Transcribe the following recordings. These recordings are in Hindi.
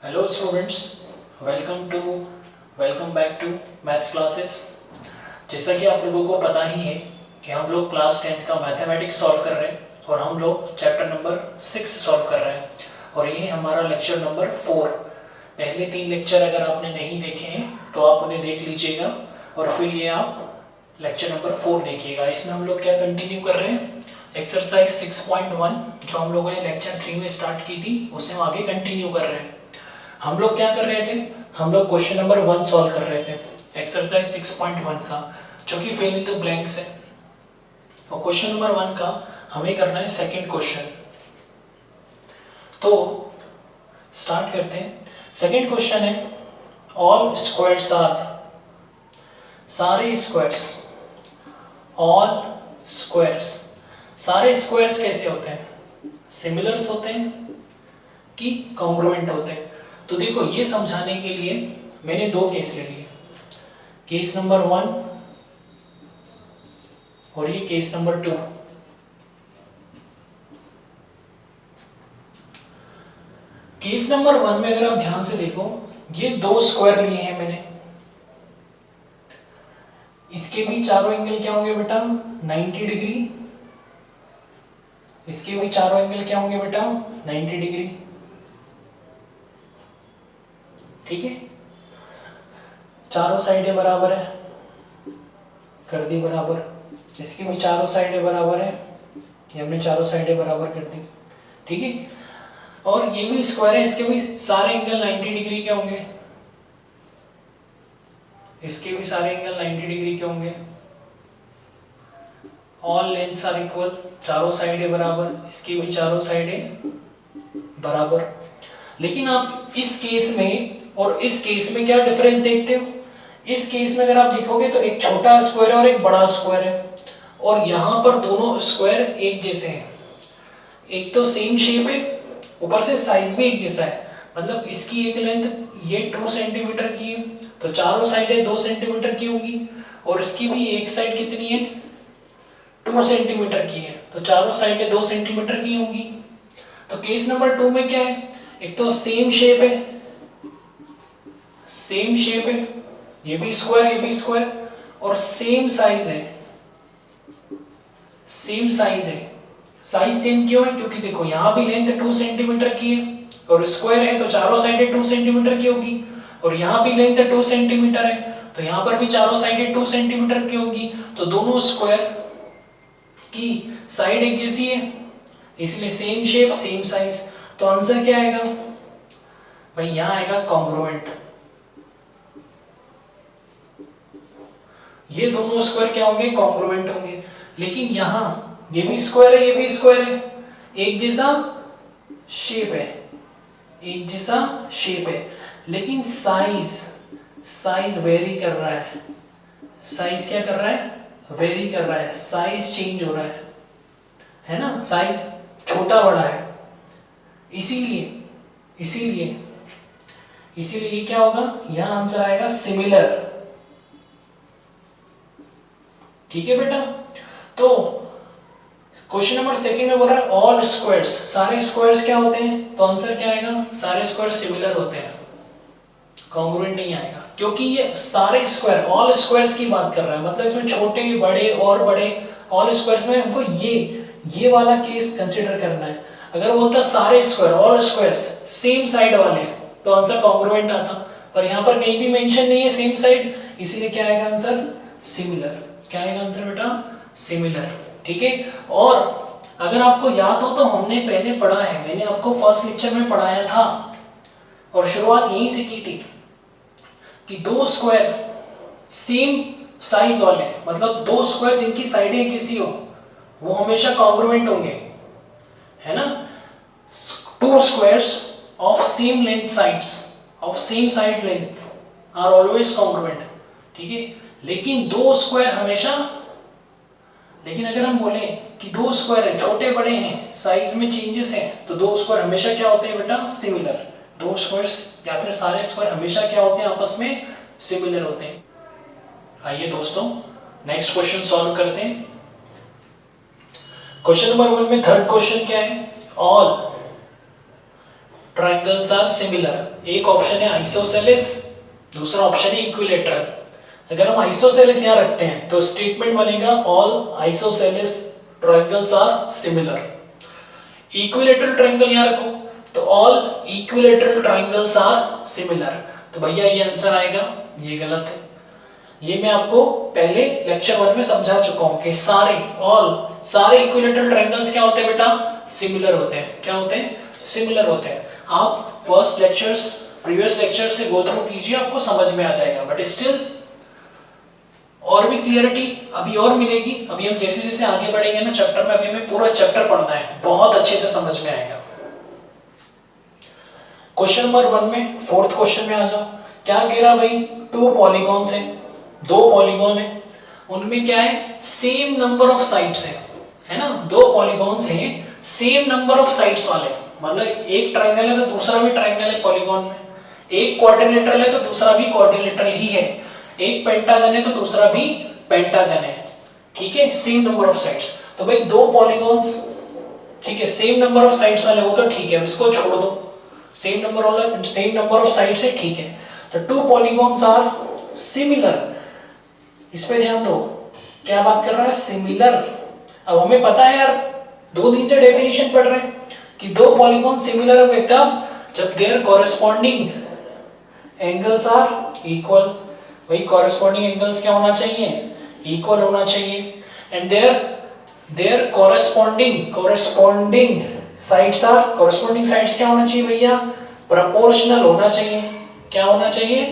Hello students, welcome back to maths classes. जैसा कि आप लोगों को पता ही है कि हम लोग क्लास 10th का मैथमेटिक्स सॉल्व कर रहे हैं और हम लोग चैप्टर नंबर 6 सॉल्व कर रहे हैं और ये हमारा लेक्चर नंबर 4। पहले 3 लेक्चर अगर आपने नहीं देखे हैं तो आप उन्हें देख लीजिएगा और फिर ये आप लेक्चर नंबर 4 देखिएगा। इसमें हम लोग क्या कंटिन्यू कर रहे हैं, एक्सरसाइज 6.1 जो हम लोगों ने लेक्चर 3 में स्टार्ट की थी उसे हम आगे कंटिन्यू कर रहे हैं। हम लोग क्या कर रहे थे, हम लोग क्वेश्चन नंबर 1 सॉल्व कर रहे थे एक्सरसाइज 6.1 का, जो कि फिल इन द ब्लैंक्स है। और क्वेश्चन नंबर 1 का हमें करना है सेकंड क्वेश्चन। तो स्टार्ट करते हैं। सेकंड क्वेश्चन है ऑल स्क्वायर्स आर, सारे स्क्वायर्स, ऑल स्क्वायर्स, सारे स्क्वायर्स कैसे होते हैं, सिमिलर्स होते हैं कि कॉन्ग्रुएंट होते हैं। तो देखो ये समझाने के लिए मैंने 2 केस ले लिए, केस नंबर 1 और ये केस नंबर 2। केस नंबर 1 में अगर आप ध्यान से देखो, ये 2 स्क्वायर लिए हैं मैंने, इसके भी चारों एंगल क्या होंगे बेटा 90 डिग्री, इसके भी चारों एंगल क्या होंगे बेटा 90 डिग्री। ठीक है, चारों साइडें बराबर है, कर दी बराबर, इसकी भी चारों साइडें बराबर है, ये हमने चारों साइडें बराबर कर दी। ठीक है, और ये भी स्क्वायर है, इसके भी सारे एंगल 90 डिग्री के होंगे, इसके भी सारे एंगल 90 डिग्री के होंगे। ऑल लेंथ्स आर इक्वल, चारों साइडें बराबर, इसकी भी चारों साइडें बराबर। लेकिन आप इस केस में और इस केस में क्या डिफरेंस देखते हो, इस केस में अगर आप देखोगे तो एक छोटा स्क्वायर है और एक बड़ा स्क्वायर है, और यहाँ पर दोनों स्क्वायर एक जैसे हैं, एक तो सेम शेप है, ऊपर से साइज भी एक जैसा है। मतलब इसकी एक लेंथ ये 2 सेंटीमीटर की है तो चारों साइडें 2 सेंटीमीटर की होंगी, और इसकी भी एक साइड कितनी है 2 सेंटीमीटर की है तो चारों साइडें 2 सेंटीमीटर की होंगी। तो केस नंबर 2 में क्या है, एक तो सेम शेप है, सेम शेप है, ये भी स्क्वायर ये भी स्क्वायर, और सेम साइज है, सेम साइज है। साइज सेम क्यों है, क्योंकि देखो यहाँ भी लेंथ 2 सेंटीमीटर की है और स्क्वायर है तो चारों साइडें 2 सेंटीमीटर की होगी, और यहाँ भी लेंथ 2 सेंटीमीटर है तो यहाँ पर भी चारों साइडें 2 सेंटीमीटर की होगी। तो दोनों स्क्वायर की साइड एक जैसी है, इसलिए सेम शेप सेम साइज। तो आंसर क्या आएगा भाई, यहाँ आएगा कॉन्ग्रुएंट। ये दोनों स्क्वायर क्या होंगे, कॉन्ग्रुएंट होंगे। लेकिन यहाँ ये भी स्क्वायर है ये भी स्क्वायर है, एक जैसा शेप है, एक जैसा शेप है, लेकिन साइज वेरी कर रहा है। साइज क्या कर रहा है, वेरी कर रहा है, साइज चेंज हो रहा है ना, साइज छोटा बड़ा है। इसीलिए इसीलिए इसीलिए ये क्या होगा, यहाँ आंसर आएगा सिमिलर। ठीक है बेटा, तो क्वेश्चन नंबर 2 में बोल रहा है ऑल स्क्वायर्स, सारे स्क्वायर्स क्या होते हैं, तो आंसर क्या आएगा, सारे स्क्वायर सिमिलर होते हैं, कॉन्ग्रुएंट नहीं आएगा, क्योंकि ये सारे स्क्वायर ऑल स्क्वायर्स की बात कर रहा है। मतलब इसमें छोटे बड़े और बड़े ऑल स्क्वायर्स में हमको ये वाला केस कंसीडर करना है। अगर बोलता सारे square all squares same side वाले तो आंसर कॉन्ग्रुएंट आता, पर यहाँ पर कहीं भी मेंशन नहीं है सेम साइड, इसीलिए क्या आएगा आंसर सिमिलर। क्या आएगा आंसर बेटा, सिमिलर। ठीक है, और अगर आपको याद हो तो हमने पहले पढ़ा है, मैंने आपको फर्स्ट लेक्चर में पढ़ाया था और शुरुआत यहीं से की थी कि 2 स्क्वायर सेम साइज वाले, मतलब 2 स्क्वायर जिनकी साइडें एक जैसी हो वो हमेशा कॉन्ग्रुएंट होंगे, है ना। 2 squares of same length sides of same side length are always congruent. ठीक है, लेकिन 2 स्क्वायर हमेशा, लेकिन अगर हम बोले कि 2 स्क्वायर है छोटे बड़े हैं साइज में चेंजेस हैं तो 2 स्क्वायर हमेशा क्या होते हैं बेटा, सिमिलर। 2 स्क्वायर्स या फिर सारे स्क्वायर हमेशा क्या होते हैं, आपस में सिमिलर होते हैं। आइए दोस्तों नेक्स्ट क्वेश्चन सॉल्व करते हैं। क्वेश्चन नंबर 1 में थर्ड क्वेश्चन क्या है, ऑल ट्रायंगल्स आर सिमिलर। एक ऑप्शन है आइसोसेलेस, दूसरा ऑप्शन है इक्विलेटरल। अगर हम आइसोसेलेस यहाँ रखते हैं तो स्टेटमेंट बनेगा all isosceles triangles are similar. Equilateral triangle यहाँ रखो तो all equilateral triangles are similar. तो भैया ये आंसर आएगा, ये गलत है। ये मैं आपको पहले लेक्चर 1 में समझा चुका हूं कि सारे इक्विलेटरल ट्रायंगल्स क्या होते हैं बेटा, सिमिलर होते हैं। क्या होते हैं, सिमिलर होते हैं। आप प्रीवियस लेक्चर्स से गो थ्रू कीजिए, आपको समझ में आ जाएगा। बट स्टिल और भी क्लियरिटी अभी और मिलेगी। अभी हम जैसे जैसे आगे बढ़ेंगे ना चैप्टर में, अभी हमें पूरा चैप्टर पढ़ना है, बहुत अच्छे से समझ में आएगा। क्वेश्चन नंबर 1 में, फोर्थ क्वेश्चन में आ जाओ। क्या कह रहा भाई, 2 पॉलीगॉन्स हैं, 2 पॉलीगॉन है, उनमें क्या है, सेम नंबर ऑफ साइड्स है ना। 2 पॉलीगॉन्स हैं सेम नंबर ऑफ साइड्स वाले, मतलब एक ट्रायंगल है तो दूसरा भी ट्रायंगल है पॉलीगॉन में, एक क्वाड्रिलेटरल है तो दूसरा भी क्वाड्रिलेटरल ही है, एक पेंटागन है तो दूसरा भी पेंटागन है, ठीक है, सेम नंबर ऑफ साइड्स। तो भाई 2 पॉलीगॉन्स, ठीक है, सेम नंबर ऑफ साइड्स वाले हो तो ठीक है, इसको छोड़ दो, सेम नंबर ऑफ साइड्स है, ठीक है। तो 2 पॉलीगॉन्स आर सिमिलर, इस पे ध्यान दो, क्या बात कर रहा है, सिमिलर। अब हमें पता है यार, 2 दिन से डेफिनेशन पढ़ रहे हैं कि 2 पॉलीगॉन सिमिलर होंगे कब, जब there corresponding angles are equal. वही कॉरेस्पॉन्डिंग एंगल्स क्या होना चाहिए, इक्वल होना चाहिए। And there corresponding sides are, corresponding sides क्या होना चाहिए भैया, प्रोपोर्शनल होना चाहिए। क्या होना चाहिए,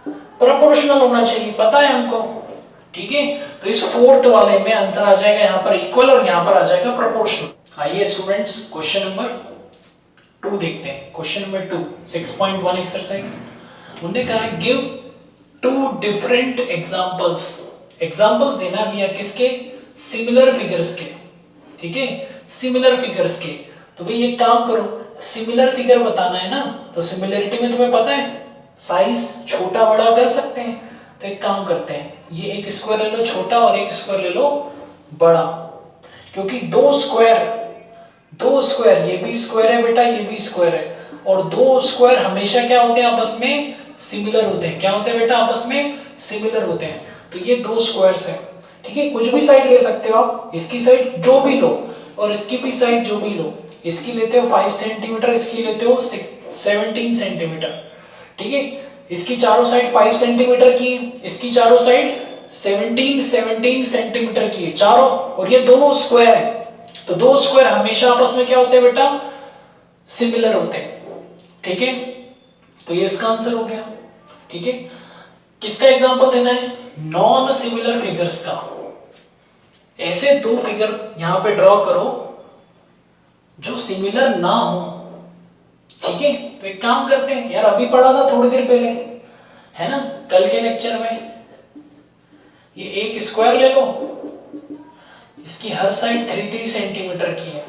प्रोपोर्शनल होना चाहिए, पता है हमको, ठीक है। तो इस फोर्थ वाले में आंसर आ जाएगा यहाँ पर इक्वल और यहाँ पर आ जाएगा प्रोपोर्शनल। आइए स्टूडेंट्स क्वेश्चन नंबर 2 देखते हैं। क्वेश्चन नंबर 2 6.1 एक्सरसाइज, उन्होंने कहा गिव 2 डिफरेंट एग्जांपल्स देना भैया किसके, सिमिलर फिगर्स के, ठीक है, सिमिलर फिगर्स के। तो भाई एक काम करो, सिमिलर फिगर बताना है ना, तो सिमिलरिटी में तुम्हें पता है साइज छोटा बड़ा कर सकते हैं। तो एक काम करते हैं, ये एक स्क्वायर ले लो छोटा और एक स्क्वायर ले लो बड़ा, क्योंकि 2 स्क्वायर, ये भी स्क्वायर है बेटा, ये भी स्क्वायर है, और 2 स्क्वायर हमेशा क्या होते हैं, आपस में सिमिलर होते हैं। क्या होते हैं बेटा, आपस में सिमिलर होते हैं। तो ये 2 स्क्वायर्स हैं, ठीक है, कुछ भी साइड ले सकते हो आप, इसकी साइड जो भी लो और इसकी भी साइड जो भी लो। इसकी लेते हो 5 सेंटीमीटर, इसकी लेते हो 17 सेंटीमीटर, ठीक है। इसकी चारों साइड 5 सेंटीमीटर की, इसकी चारों साइड 17 सेंटीमीटर की है चारों, और ये दोनों स्क्वायर है। तो 2 स्क्वायर हमेशा आपस में क्या होते हैं बेटा, सिमिलर होते हैं, ठीक है। तो ये इसका आंसर हो गया, ठीक है। किसका एग्जांपल देना है, नॉन सिमिलर फिगर्स का। ऐसे 2 फिगर यहां पे ड्रॉ करो जो सिमिलर ना हो, ठीक है। तो एक काम करते हैं यार, अभी पढ़ा था थोड़ी देर पहले, है ना, कल के लेक्चर में। ये एक स्क्वायर ले लो, इसकी हर साइड 3 सेंटीमीटर की है,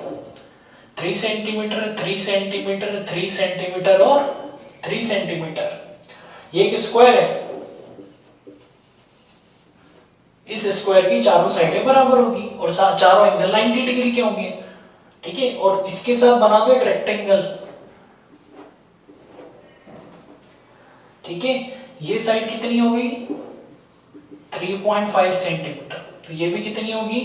3 सेंटीमीटर 3 सेंटीमीटर 3 सेंटीमीटर और 3 सेंटीमीटर। ये एक स्क्वायर है, इस स्क्वायर की चारों साइडें बराबर होगी और चारों एंगल 90 डिग्री के होंगे, ठीक है। और इसके साथ बना दो एक रेक्टेंगल, ठीक है। ये साइड कितनी होगी, 3.5 सेंटीमीटर, तो ये भी कितनी होगी,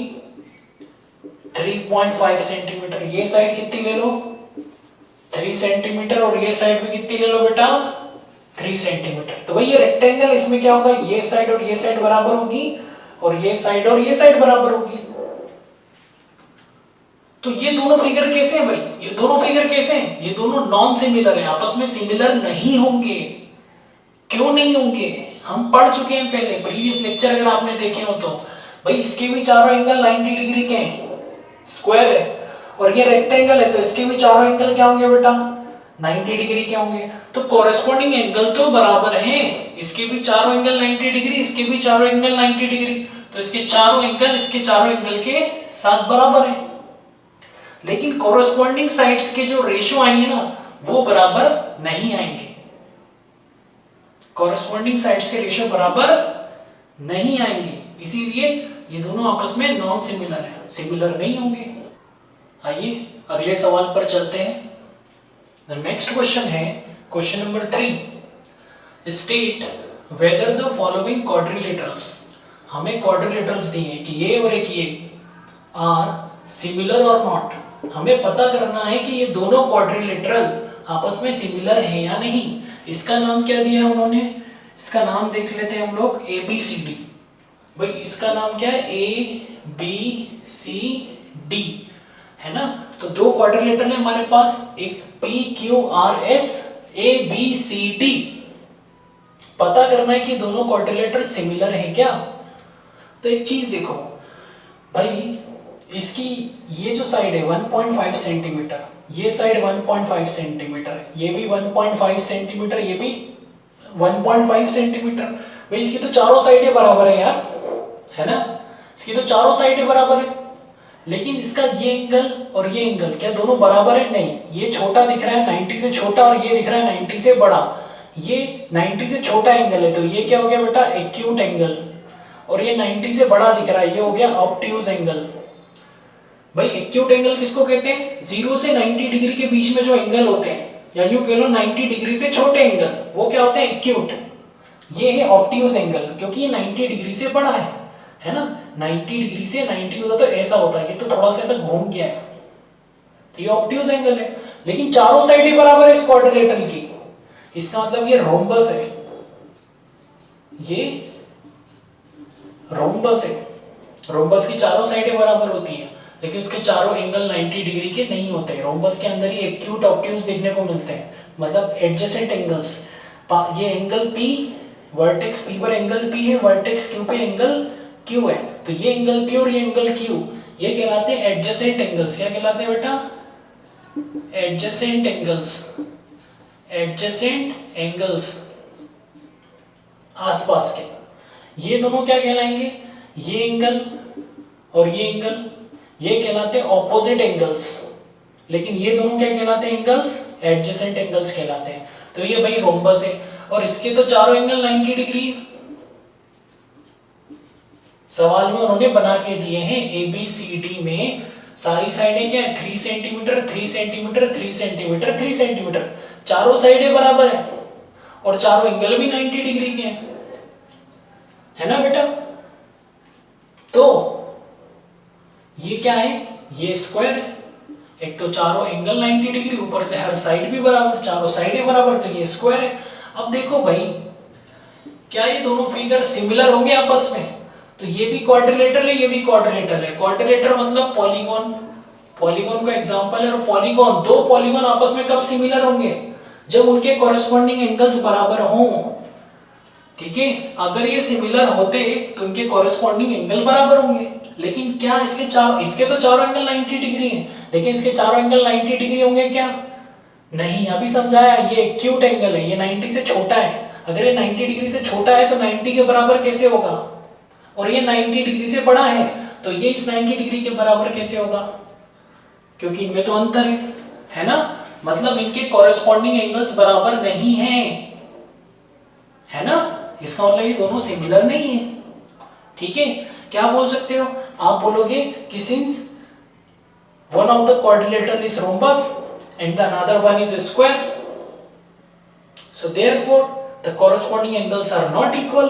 3.5 सेंटीमीटर। ये साइड कितनी ले लो, 3 सेंटीमीटर, और ये साइड भी कितनी ले लो बेटा, 3 सेंटीमीटर। तो भाई ये रेक्टेंगल, इसमें क्या होगा, ये साइड और ये साइड बराबर होगी, और ये साइड और ये साइड बराबर होगी। तो ये दोनों फिगर कैसे हैं भाई, ये दोनों फिगर कैसे हैं, ये दोनों नॉन सिमिलर हैं, आपस में सिमिलर नहीं होंगे। क्यों नहीं होंगे, हम पढ़ चुके हैं पहले, प्रीवियस लेक्चर अगर आपने देखे हो तो। भाई इसके भी चारों एंगल 90 डिग्री के हैं, स्क्वायर है, और ये रेक्टेंगल है, तो इसके भी चारों एंगल क्या होंगे बेटा, 90 डिग्री के होंगे। तो कॉरेस्पॉन्डिंग एंगल तो बराबर हैं, इसके भी चारों एंगल 90 डिग्री, इसके भी चारों एंगल 90 डिग्री, तो इसके चारों एंगल इसके चारों एंगल के साथ बराबर है। लेकिन कॉरेस्पॉन्डिंग साइड्स के जो रेशियो आएंगे ना, वो बराबर नहीं आएंगे, कॉरेस्पॉन्डिंग साइड्स के रेशियो बराबर नहीं आएंगे, इसीलिए ये दोनों आपस में नॉन सिमिलर है, सिमिलर नहीं होंगे। आइए अगले सवाल पर चलते हैं। द नेक्स्ट क्वेश्चन है question number 3, state whether the following quadrilaterals, हमें क्वाड्रिलेटरल्स दिए हैं कि ये और एक ये आर सिमिलर और नॉट, हमें पता करना है कि ये दोनों क्वाड्रिलेटरल आपस में सिमिलर हैं या नहीं। इसका नाम क्या दिया है उन्होंने, इसका नाम देख लेते हैं हम लोग ए बी सी डी। भाई इसका नाम क्या है, ए बी सी डी, है ना। तो दो क्वाड्रिलेटरल है हमारे पास, एक P Q R S A B C D. पता करना है कि दोनों क्वाड्रिलेटरल सिमिलर हैं क्या। तो एक चीज देखो भाई, इसकी ये जो साइड है 1.5 सेंटीमीटर, ये साइड 1.5 सेंटीमीटर, ये भी 1.5 सेंटीमीटर, ये भी 1.5 सेंटीमीटर। भाई इसकी तो चारों साइडें बराबर है यार, है ना, इसकी तो चारों साइडें बराबर है। लेकिन इसका ये एंगल और ये एंगल क्या दोनों बराबर है? नहीं, ये छोटा दिख रहा है 90 से छोटा और ये दिख रहा है 90 से बड़ा। ये 90 से छोटा एंगल है तो ये क्या हो गया बेटा, एक्यूट एंगल, और ये 90 से बड़ा दिख रहा है, ये हो गया ऑब्ट्यूज एंगल। भाई एक्यूट एंगल किसको कहते हैं? 0 से 90 डिग्री के बीच में जो एंगल होते हैं, या यूं कह लो 90 डिग्री से छोटे एंगल, वो क्या होते हैं? एक्यूट। ये है ऑब्ट्यूज एंगल, क्योंकि ये 90 डिग्री से बड़ा है ना। 90 डिग्री से 90 होता तो ऐसा होता है, ये तो थोड़ा सा ऐसा घूम गया है, तो ये ऑब्ट्यूज एंगल है। लेकिन चारों साइडें बराबर है इस क्वाड्रिलेटरल की, इसका मतलब ये रोम्बस है, ये रोम्बस है। रोम्बस की चारों साइडें बराबर होती है, लेकिन उसके चारों एंगल 90 डिग्री के नहीं होते। रोम्बस के अंदर ही एक्यूट ऑब्ट्यूज देखने को मिलते हैं, मतलब एडजेसेंट एंगल्स। ये एंगल P, वर्टेक्स P पर एंगल P है, वर्टेक्स Q पे एंगल Q है, तो ये एंगल P और ये एंगल Q, ये कहलाते हैं एडजेसेंट एंगल्स। क्या कहलाते हैं बेटा? Adjacent angles. एडजेसेंट एंगल्स, आसपास के। ये दोनों क्या कहलाएंगे? ये एंगल और ये एंगल, ये कहलाते हैं ऑपोजिट एंगल्स। लेकिन ये दोनों क्या कहलाते हैं? एंगल्स, एडजेसेंट एंगल्स कहलाते हैं। तो ये भाई रोम्बस है, और इसके तो चारों एंगल 90 डिग्री है। सवाल में उन्होंने बना के दिए हैं ए बी सी डी में सारी साइडें क्या है? 3 सेंटीमीटर 3 सेंटीमीटर 3 सेंटीमीटर 3 सेंटीमीटर, चारों साइडें बराबर है और चारों एंगल भी 90 डिग्री के हैं, है ना बेटा। तो ये क्या है? ये स्क्वायर है, एक तो चारों एंगल 90 डिग्री, ऊपर से हर साइड भी बराबर, चारों साइडें बराबर, तो ये स्क्वायर है। अब देखो भाई, क्या ये दोनों फिगर सिमिलर होंगे आपस में? तो ये भी क्वाड्रिलेटरल है, ये भी क्वाड्रिलेटरल है। क्वाड्रिलेटरल मतलब पॉलीगॉन, पॉलीगॉन का एग्जांपल है। और पॉलीगॉन, दो पॉलीगॉन आपस में कब सिमिलर होंगे? जब उनके कॉरेस्पॉन्डिंग एंगल्स बराबर हों, ठीक है। अगर ये सिमिलर होते तो उनके कॉरेस्पॉन्डिंग एंगल बराबर होंगे। लेकिन क्या इसके तो चारों एंगल 90 डिग्री हैं, लेकिन इसके चारों एंगल 90 डिग्री होंगे क्या? नहीं। अभी समझाया, ये एक्यूट एंगल है, ये 90 से छोटा है। अगर ये 90 डिग्री से छोटा है तो 90 के बराबर कैसे होगा? और ये 90 डिग्री से बड़ा है तो ये इस 90 डिग्री के बराबर कैसे होगा? क्योंकि इनमें तो अंतर है ना। मतलब इनके कॉरेस्पॉन्डिंग एंगल्स बराबर नहीं है ना। इसका मतलब ये दोनों सिमिलर नहीं है, ठीक है। क्या बोल सकते हो आप? बोलोगे कि since one of the quadrilateral is rhombus and the another one is a square, so therefore the corresponding angles are not equal,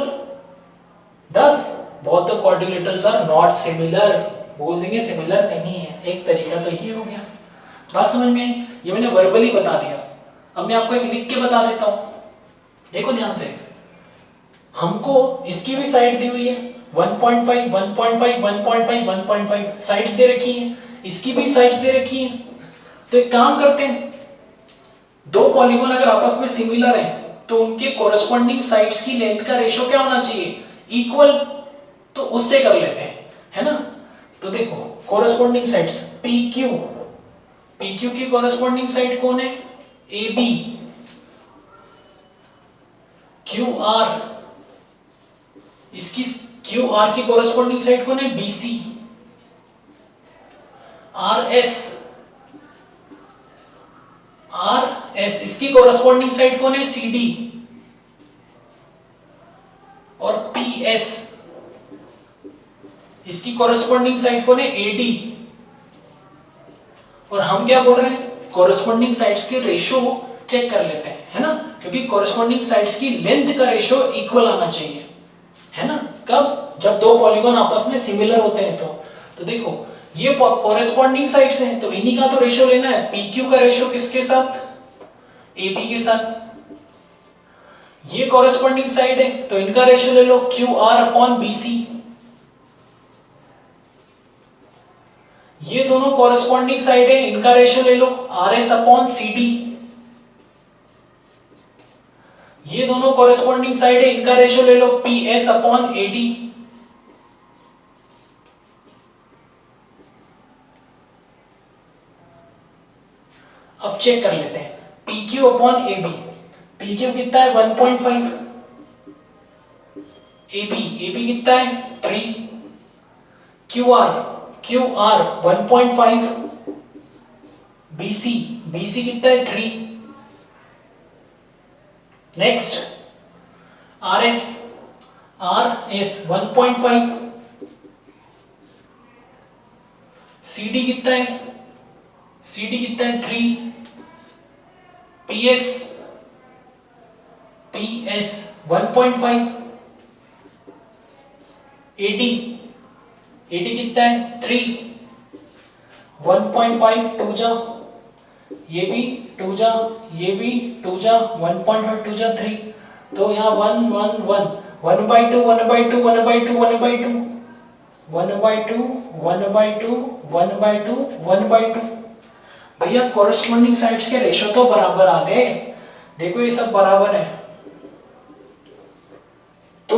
thus both the quadrilaterals are not similar। बोल देंगे सिमिलर नहीं है। एक तरीका तो ये हो गया। बात समझ में आई? ये मैंने वर्बली बता दिया। अब मैं आपको एक लिख के बता देता हूं, देखो ध्यान से। हमको इसकी भी साइड दी हुई है 1.5 1.5 1.5 1.5 साइड्स दे रखी हैं, इसकी भी साइड्स दे रखी हैं। तो एक काम करते हैं, दो पॉलीगॉन अगर आपस में सिमिलर हैं तो उनके कॉरेस्पॉन्डिंग साइड्स की लेंथ का रेशियो क्या होना चाहिए? इक्वल। तो उससे कर लेते हैं, है ना। तो देखो कॉरेस्पॉन्डिंग साइड्स PQ, PQ की कॉरेस्पॉन्डिंग साइड कौन है? AB। QR, इसकी QR की कॉरेस्पॉन्डिंग साइड कौन है? BC। RS, इसकी कॉरेस्पॉन्डिंग साइड कौन है? CD। और PS, इसकी कॉरेस्पॉन्डिंग साइड कौन है? AD। और हम क्या बोल रहे हैं? कॉरेस्पॉन्डिंग साइड्स के रेशो चेक कर लेते हैं, है ना, क्योंकि कॉरेस्पॉन्डिंग साइड्स की लेंथ का रेशो इक्वल आना चाहिए, है ना। कब? जब दो पॉलीगॉन आपस में सिमिलर होते हैं तो देखो ये कॉरेस्पॉन्डिंग साइड्स हैं तो इन्हीं का तो रेशो लेना है। PQ का रेशो किसके साथ? AB के साथ। ये कॉरेस्पॉन्डिंग साइड है तो इनका रेशो ले लो QR अपॉन BC। ये दोनों कॉरेस्पॉन्डिंग साइड है, इनका रेशो ले लो RS अपॉन CD। ये दोनों कॉरेस्पॉन्डिंग साइड है, इनका रेशो ले लो PS अपॉन AD। अब चेक कर लेते हैं PQ अपॉन AB। PQ कितना है? 1.5। AB कितना है? 3। QR 1.5। BC कितना है? 3। Next RS 1.5। CD कितना है? CD कितना है? 3। PS 1.5। AD कितना है? 3। 1.5 2 जा, ये भी 2 जा, ये भी 2 जा, 1.5 2 जा 3, तो यहाँ 1 1 1 1/2 1/2 1/2 1/2 1/2 1/2 1/2 1/2। भैया कॉरेस्पॉन्डिंग साइड्स के रेशो तो बराबर आ गए, देखो ये सब बराबर है, तो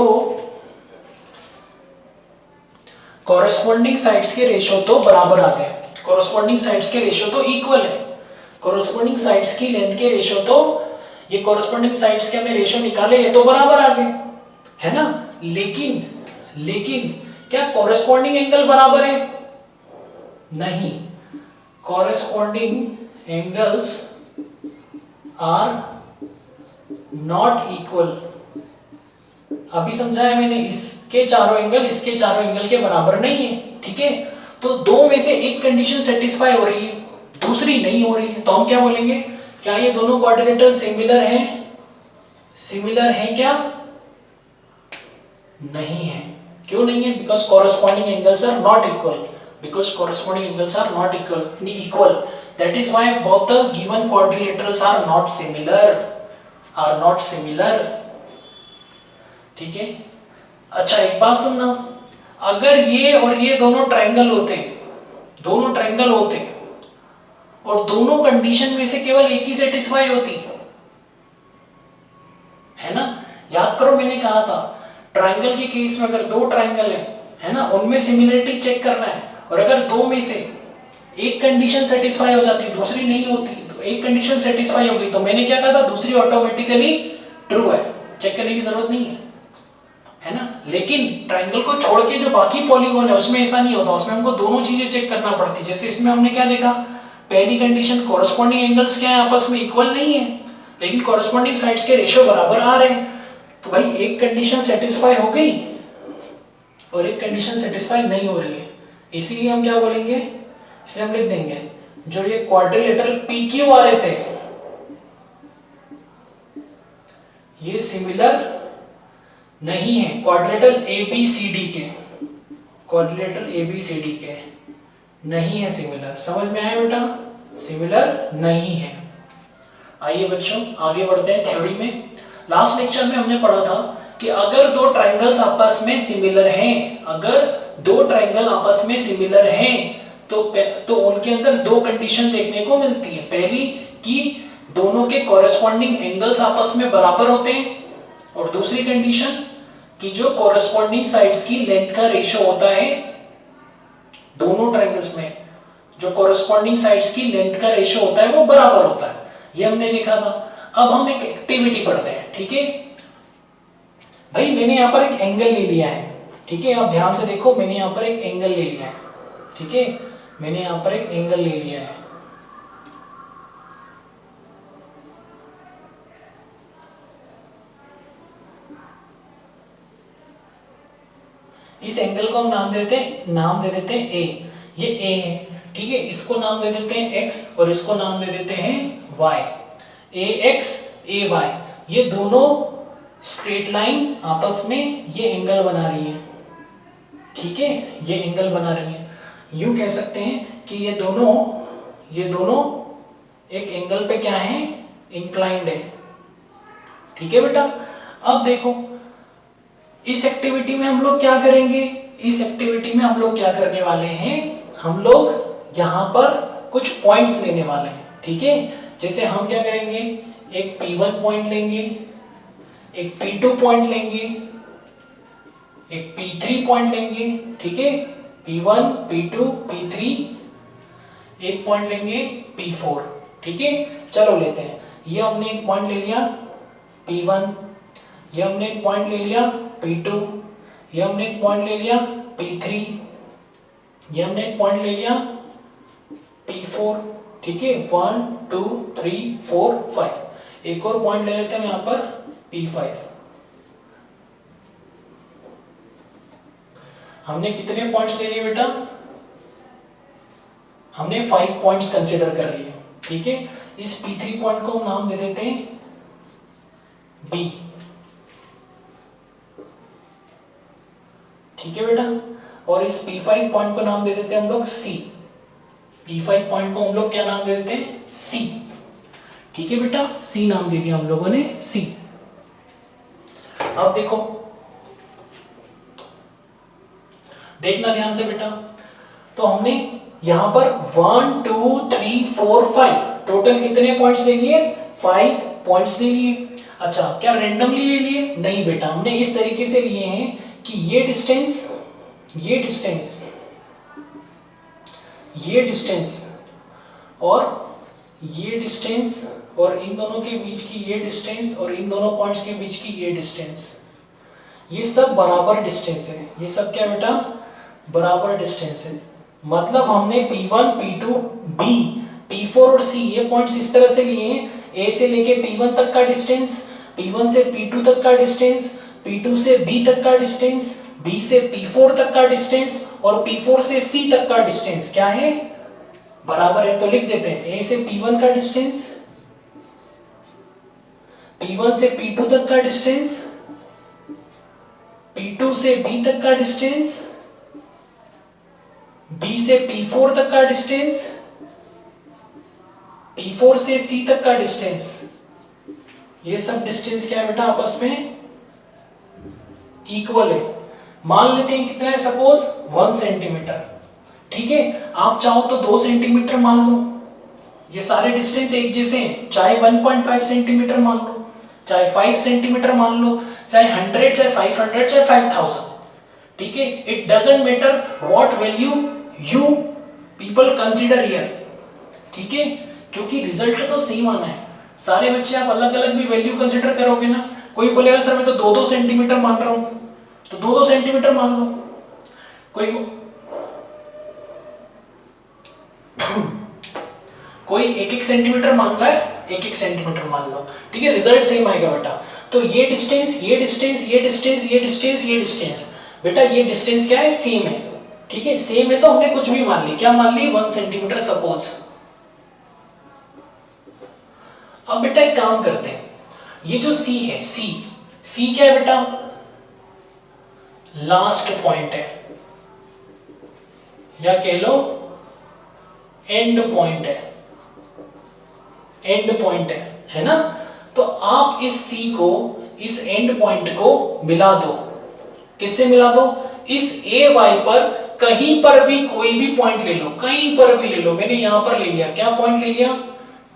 कॉरेस्पॉन्डिंग साइड्स के रेशो तो बराबर आ गए, कॉरेस्पॉन्डिंग साइड्स के रेशो तो इक्वल है, कॉरेस्पॉन्डिंग साइड्स की लेंथ के रेशो तो, ये कॉरेस्पॉन्डिंग साइड्स के हमने रेशो निकाले, ये तो बराबर आ गए, है ना। लेकिन क्या कॉरेस्पॉन्डिंग एंगल बराबर है? नहीं, corresponding angles are not equal. अभी समझाया मैंने, इसके चारों एंगल इसके चारों एंगल के बराबर नहीं है, ठीक है। तो दो में से एक कंडीशन सेटिस्फाई हो रही है, दूसरी नहीं हो रही है, तो हम क्या बोलेंगे? क्या ये दोनों क्वाड्रिलेटरल सिमिलर हैं? सिमिलर हैं क्या? नहीं है। क्यों नहीं है? Because corresponding angles are not equal, because corresponding angles are not equal, that is why both the given quadrilaterals are not similar, ठीक है। अच्छा एक बात सुनना, अगर ये और ये दोनों ट्रायंगल होते और दोनों कंडीशन में से केवल एक ही सेटिस्फाई होती, है ना। याद करो मैंने कहा था ट्रायंगल के केस में अगर दो ट्रायंगल है ना, उनमें सिमिलरिटी चेक करना है, और अगर दो में से एक कंडीशन सेटिस्फाई हो जाती दूसरी नहीं होती, तो एक कंडीशन सेटिस्फाई हो गई तो मैंने क्या कहा था? दूसरी ऑटोमेटिकली ट्रू है, चेक करने की जरूरत नहीं है ना। लेकिन ट्रायंगल को छोड़ के जो बाकी पॉलीगॉन है उसमें ऐसा नहीं होता, उसमें हमको दोनों चीजें चेक करना पड़ती। जैसे इसमें हमने क्या देखा? पहली कंडीशन कॉरेस्पॉन्डिंग एंगल्स क्या है? आपस में इक्वल नहीं है, लेकिन कॉरेस्पॉन्डिंग साइड्स के रेशियो बराबर आ रहे हैं, तो भाई एक कंडीशन सेटिस्फाई हो गई और एक कंडीशन सेटिस्फाई नहीं हो रही है, इसीलिए हम क्या बोलेंगे? इसलिए हम लिख देंगे जो ये क्वाड्रिलेटरल PQRS है ये सिमिलर नहीं है क्वाड्रिलेटरल ABCD के, क्वाड्रिलेटरल ABCD के नहीं है सिमिलर। समझ में आया बेटा? सिमिलर नहीं है। आइए बच्चों आगे बढ़ते हैं थ्योरी में। लास्ट लेक्चर में हमने पढ़ा था कि अगर दो ट्रायंगल्स आपस में सिमिलर हैं, अगर दो ट्रायंगल आपस में सिमिलर हैं तो उनके अंदर दो कंडीशन देखने को मिलती है। पहली कि दोनों के कॉरेस्पॉन्डिंग एंगल्स आपस में बराबर होते हैं, और दूसरी कंडीशन कि जो कॉरेस्पॉन्डिंग साइड्स की लेंथ का रेशियो होता है दोनों ट्रायंगल्स में, जो कॉरेस्पॉन्डिंग साइड्स की लेंथ का रेशियो होता है वो बराबर होता है। ये हमने देखा था। अब हम एक एक्टिविटी पढ़ते हैं, ठीक है भाई। मैंने यहाँ पर एक एंगल ले लिया है, ठीक है, आप ध्यान से देखो, मैंने यहाँ पर एक एंगल ले लिया है, ठीक है, मैंने यहाँ पर एक एंगल ले लिया है। इस एंगल को हम नाम दे देते हैं A, ये A है, ठीक है, इसको नाम दे देते हैं x और इसको नाम दे देते हैं y। ax ay ये दोनों स्ट्रेट लाइन आपस में ये एंगल बना रही है। ठीक है, ये एंगल बना रही है। यूं कह सकते हैं कि ये दोनों एक एंगल पे क्या है, इंक्लाइंड है। ठीक है बेटा, अब देखो इस एक्टिविटी में हम लोग क्या करेंगे, इस एक्टिविटी में हम लोग क्या करने वाले हैं, हम लोग यहाँ पर कुछ पॉइंट्स लेने वाले हैं। ठीक है, जैसे हम क्या करेंगे, एक P1 पॉइंट लेंगे, एक P2 पॉइंट लेंगे, एक P3 पॉइंट लेंगे। ठीक है, P1 P2 P3, एक पॉइंट लेंगे P4। ठीक है, चलो लेते हैं। ये हमने एक पॉइंट ले लिया P1, ये हमने एक पॉइंट ले लिया P2, ये हमने एक पॉइंट ले लिया P3, ये हमने एक पॉइंट ले लिया P4। ठीक है, 1 2 3 4 5, एक और पॉइंट ले लेते हैं यहाँ पर P5। हमने कितने पॉइंट्स ले लिए बेटा, हमने 5 पॉइंट्स कंसीडर कर लिए। ठीक है, इस P3 पॉइंट को हम नाम दे देते हैं B। ठीक है बेटा, और इस P5 पॉइंट को नाम दे देते हैं हम लोग C। P5 पॉइंट को हम लोग क्या नाम दे देते हैं, C। ठीक है बेटा, C नाम दे दिया हम लोगों ने, C। अब देखो, देखना ध्यान से बेटा, तो हमने यहां पर 1 2 3 4 5 टोटल कितने पॉइंट्स ले लिए, 5 पॉइंट्स ले लिए। अच्छा, क्या रैंडमली ले लिए, नहीं बेटा, हमने इस तरीके से लिए हैं कि ये डिस्टेंस और ये डिस्टेंस और इन दोनों के बीच की ये डिस्टेंस और इन दोनों पॉइंट्स के बीच की ये डिस्टेंस, ये सब बराबर डिस्टेंस है। ये सब क्या बेटा, बराबर डिस्टेंस है। मतलब हमने P1 P2 B P4 और C ये पॉइंट्स इस तरह से लिए हैं, A से लेके P1 तक का डिस्टेंस, P1 से P2 तक का डिस्टेंस, P2 से B तक का डिस्टेंस, B से P4 तक का डिस्टेंस और P4 से C तक का डिस्टेंस क्या है, बराबर है। तो लिख देते हैं A से P1 का डिस्टेंस, P1 से P2 तक का डिस्टेंस, P2 से B तक का डिस्टेंस, B से P4 तक का डिस्टेंस, P4 से C तक का डिस्टेंस। ये सब डिस्टेंस क्या है बेटा, आपस में इक्वल है। मान लेते हैं कितना है, सपोज 1 सेंटीमीटर। ठीक है, आप चाहो तो 2 सेंटीमीटर मान लो, ये सारे डिस्टेंस एक जैसे हैं, चाहे 1.5 सेंटीमीटर मान लो, चाहे 5 सेंटीमीटर मान लो, चाहे 100, चाहे 500, चाहे 5000। ठीक है, it doesn't matter what value you people consider here. ठीक है, क्योंकि रिजल्ट तो सेम आना है। सारे बच्चे आप अलग अलग भी वैल्यू कंसीडर करोगे ना, कोई बोलेगा सर मैं तो 2-2 सेंटीमीटर मान रहा हूं, तो 2-2 सेंटीमीटर मान लो, कोई 1-1 सेंटीमीटर मान रहा है, 1-1 सेंटीमीटर मान लो। ठीक है, रिजल्ट सेम आएगा बेटा। तो ये डिस्टेंस, ये डिस्टेंस, ये डिस्टेंस, ये डिस्टेंस, ये डिस्टेंस, बेटा ये डिस्टेंस क्या है, सेम है। ठीक है, सेम है तो हमने कुछ भी मान ली, क्या मान ली, 1 सेंटीमीटर सपोज। अब बेटा एक काम करते हैं, ये जो C है, C क्या है बेटा, लास्ट पॉइंट है, या कह लो एंड पॉइंट है, एंड पॉइंट है ना। तो आप इस C को, इस एंड पॉइंट को मिला दो, किससे मिला दो, इस AY पर कहीं पर भी कोई भी पॉइंट ले लो, कहीं पर भी ले लो। मैंने यहां पर ले लिया, क्या पॉइंट ले लिया,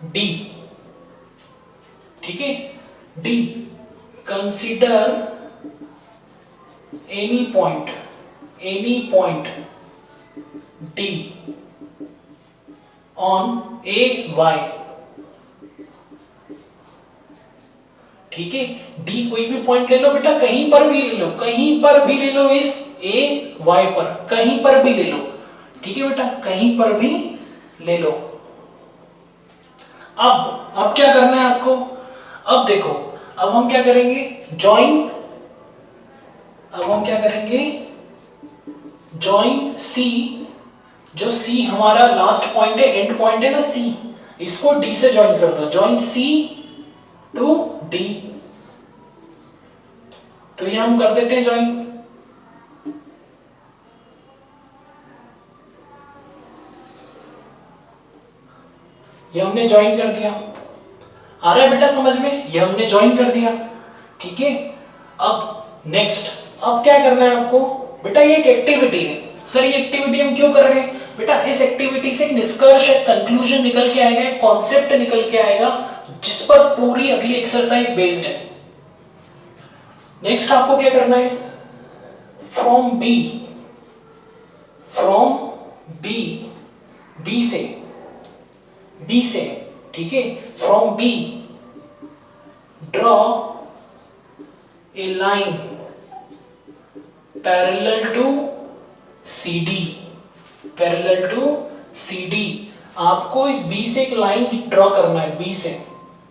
D। ठीक है, D, consider any point D on AY। ठीक है, D कोई भी पॉइंट ले लो बेटा, कहीं पर भी ले लो, कहीं पर भी ले लो, इस AY पर कहीं पर भी ले लो। ठीक है बेटा, कहीं पर भी ले लो। अब क्या करना है आपको, अब देखो, अब हम क्या करेंगे, जॉइन, अब हम क्या करेंगे, जॉइन C जो सी हमारा लास्ट पॉइंट है, एंड पॉइंट है ना सी, इसको डी से ज्वाइन कर दो, ज्वाइन सी टू डी। तो ये हम कर देते हैं ज्वाइन। ये हमने ज्वाइन कर दिया, आ रहा है बेटा समझ में, ये हमने ज्वाइन कर दिया, ठीक है। अब नेक्स्ट, अब क्या करना है आपको बेटा, ये एक एक्टिविटी है। सर ये एक्टिविटी हम क्यों कर रहे हैं बेटा, इस एक्टिविटी से एक निष्कर्ष, एक कंक्लूजन निकल के आएगा, एक कॉन्सेप्ट निकल के आएगा, जिस पर पूरी अगली एक्सरसाइज बेस्ड है। नेक्स्ट आपको क्या करना है, from B, from B, B से, बी से, ठीक है, from B draw a line parallel to CD, parallel to CD। आपको इस B से एक लाइन ड्रॉ करना है, B से,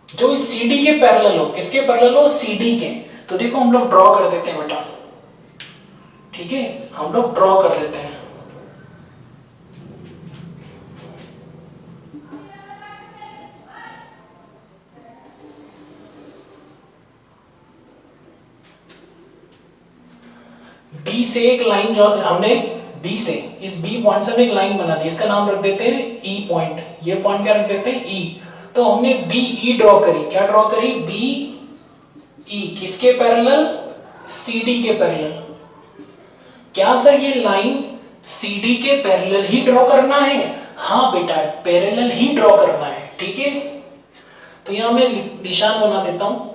जो इस CD के पैरेलल हो। किसके पैरेलल हो, CD के। तो देखो हम लोग ड्रॉ कर देते हैं बेटा, ठीक है, हम लोग ड्रॉ कर देते हैं। बी से एक लाइन जो हमने, बी से, इस बी पॉइंट से हम एक लाइन बना दी, इसका नाम रख देते हैं ई पॉइंट। ये पॉइंट क्या रख देते हैं, ई। तो हमने बी ई ड्रॉ करी, क्या ड्रॉ करी, बी ई, किसके पैरेलल, CD के पैरेलल। क्या सर ये लाइन CD के पैरेलल ही ड्रॉ करना है, हाँ बेटा पैरेलल ही ड्रॉ करना है, ठीक है। तो यहां मैं निशान बना देता हूं।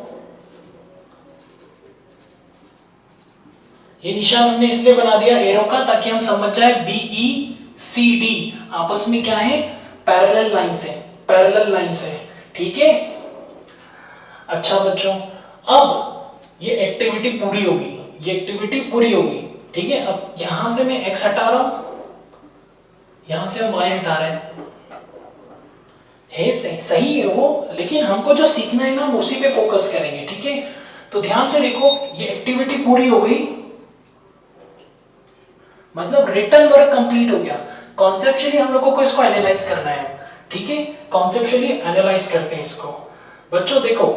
ये निशान हमने इसलिए बना दिया एरो का, ताकि हम समझ जाए BECD आपस में क्या है, पैरेलल लाइन से, पैरेलल लाइन से, ठीक है। अच्छा बच्चों, अब ये एक्टिविटी पूरी होगी, ये एक्टिविटी पूरी होगी, ठीक है। अब यहां से मैं x हटा रहा हूं, यहां से हम y हटा रहे हैं, सही है वो, लेकिन हमको जो सीखना है ना हम उसी पे फोकस करेंगे, ठीक है। तो ध्यान से देखो, ये एक्टिविटी पूरी हो गई, मतलब रिटन वर्क कंप्लीट हो गया। कॉन्सेप्चुअली हम लोगों को इसको एनालाइज करना है, ठीक है। कॉन्सेप्चुअली एनालाइज करते हैं इसको। बच्चों देखो,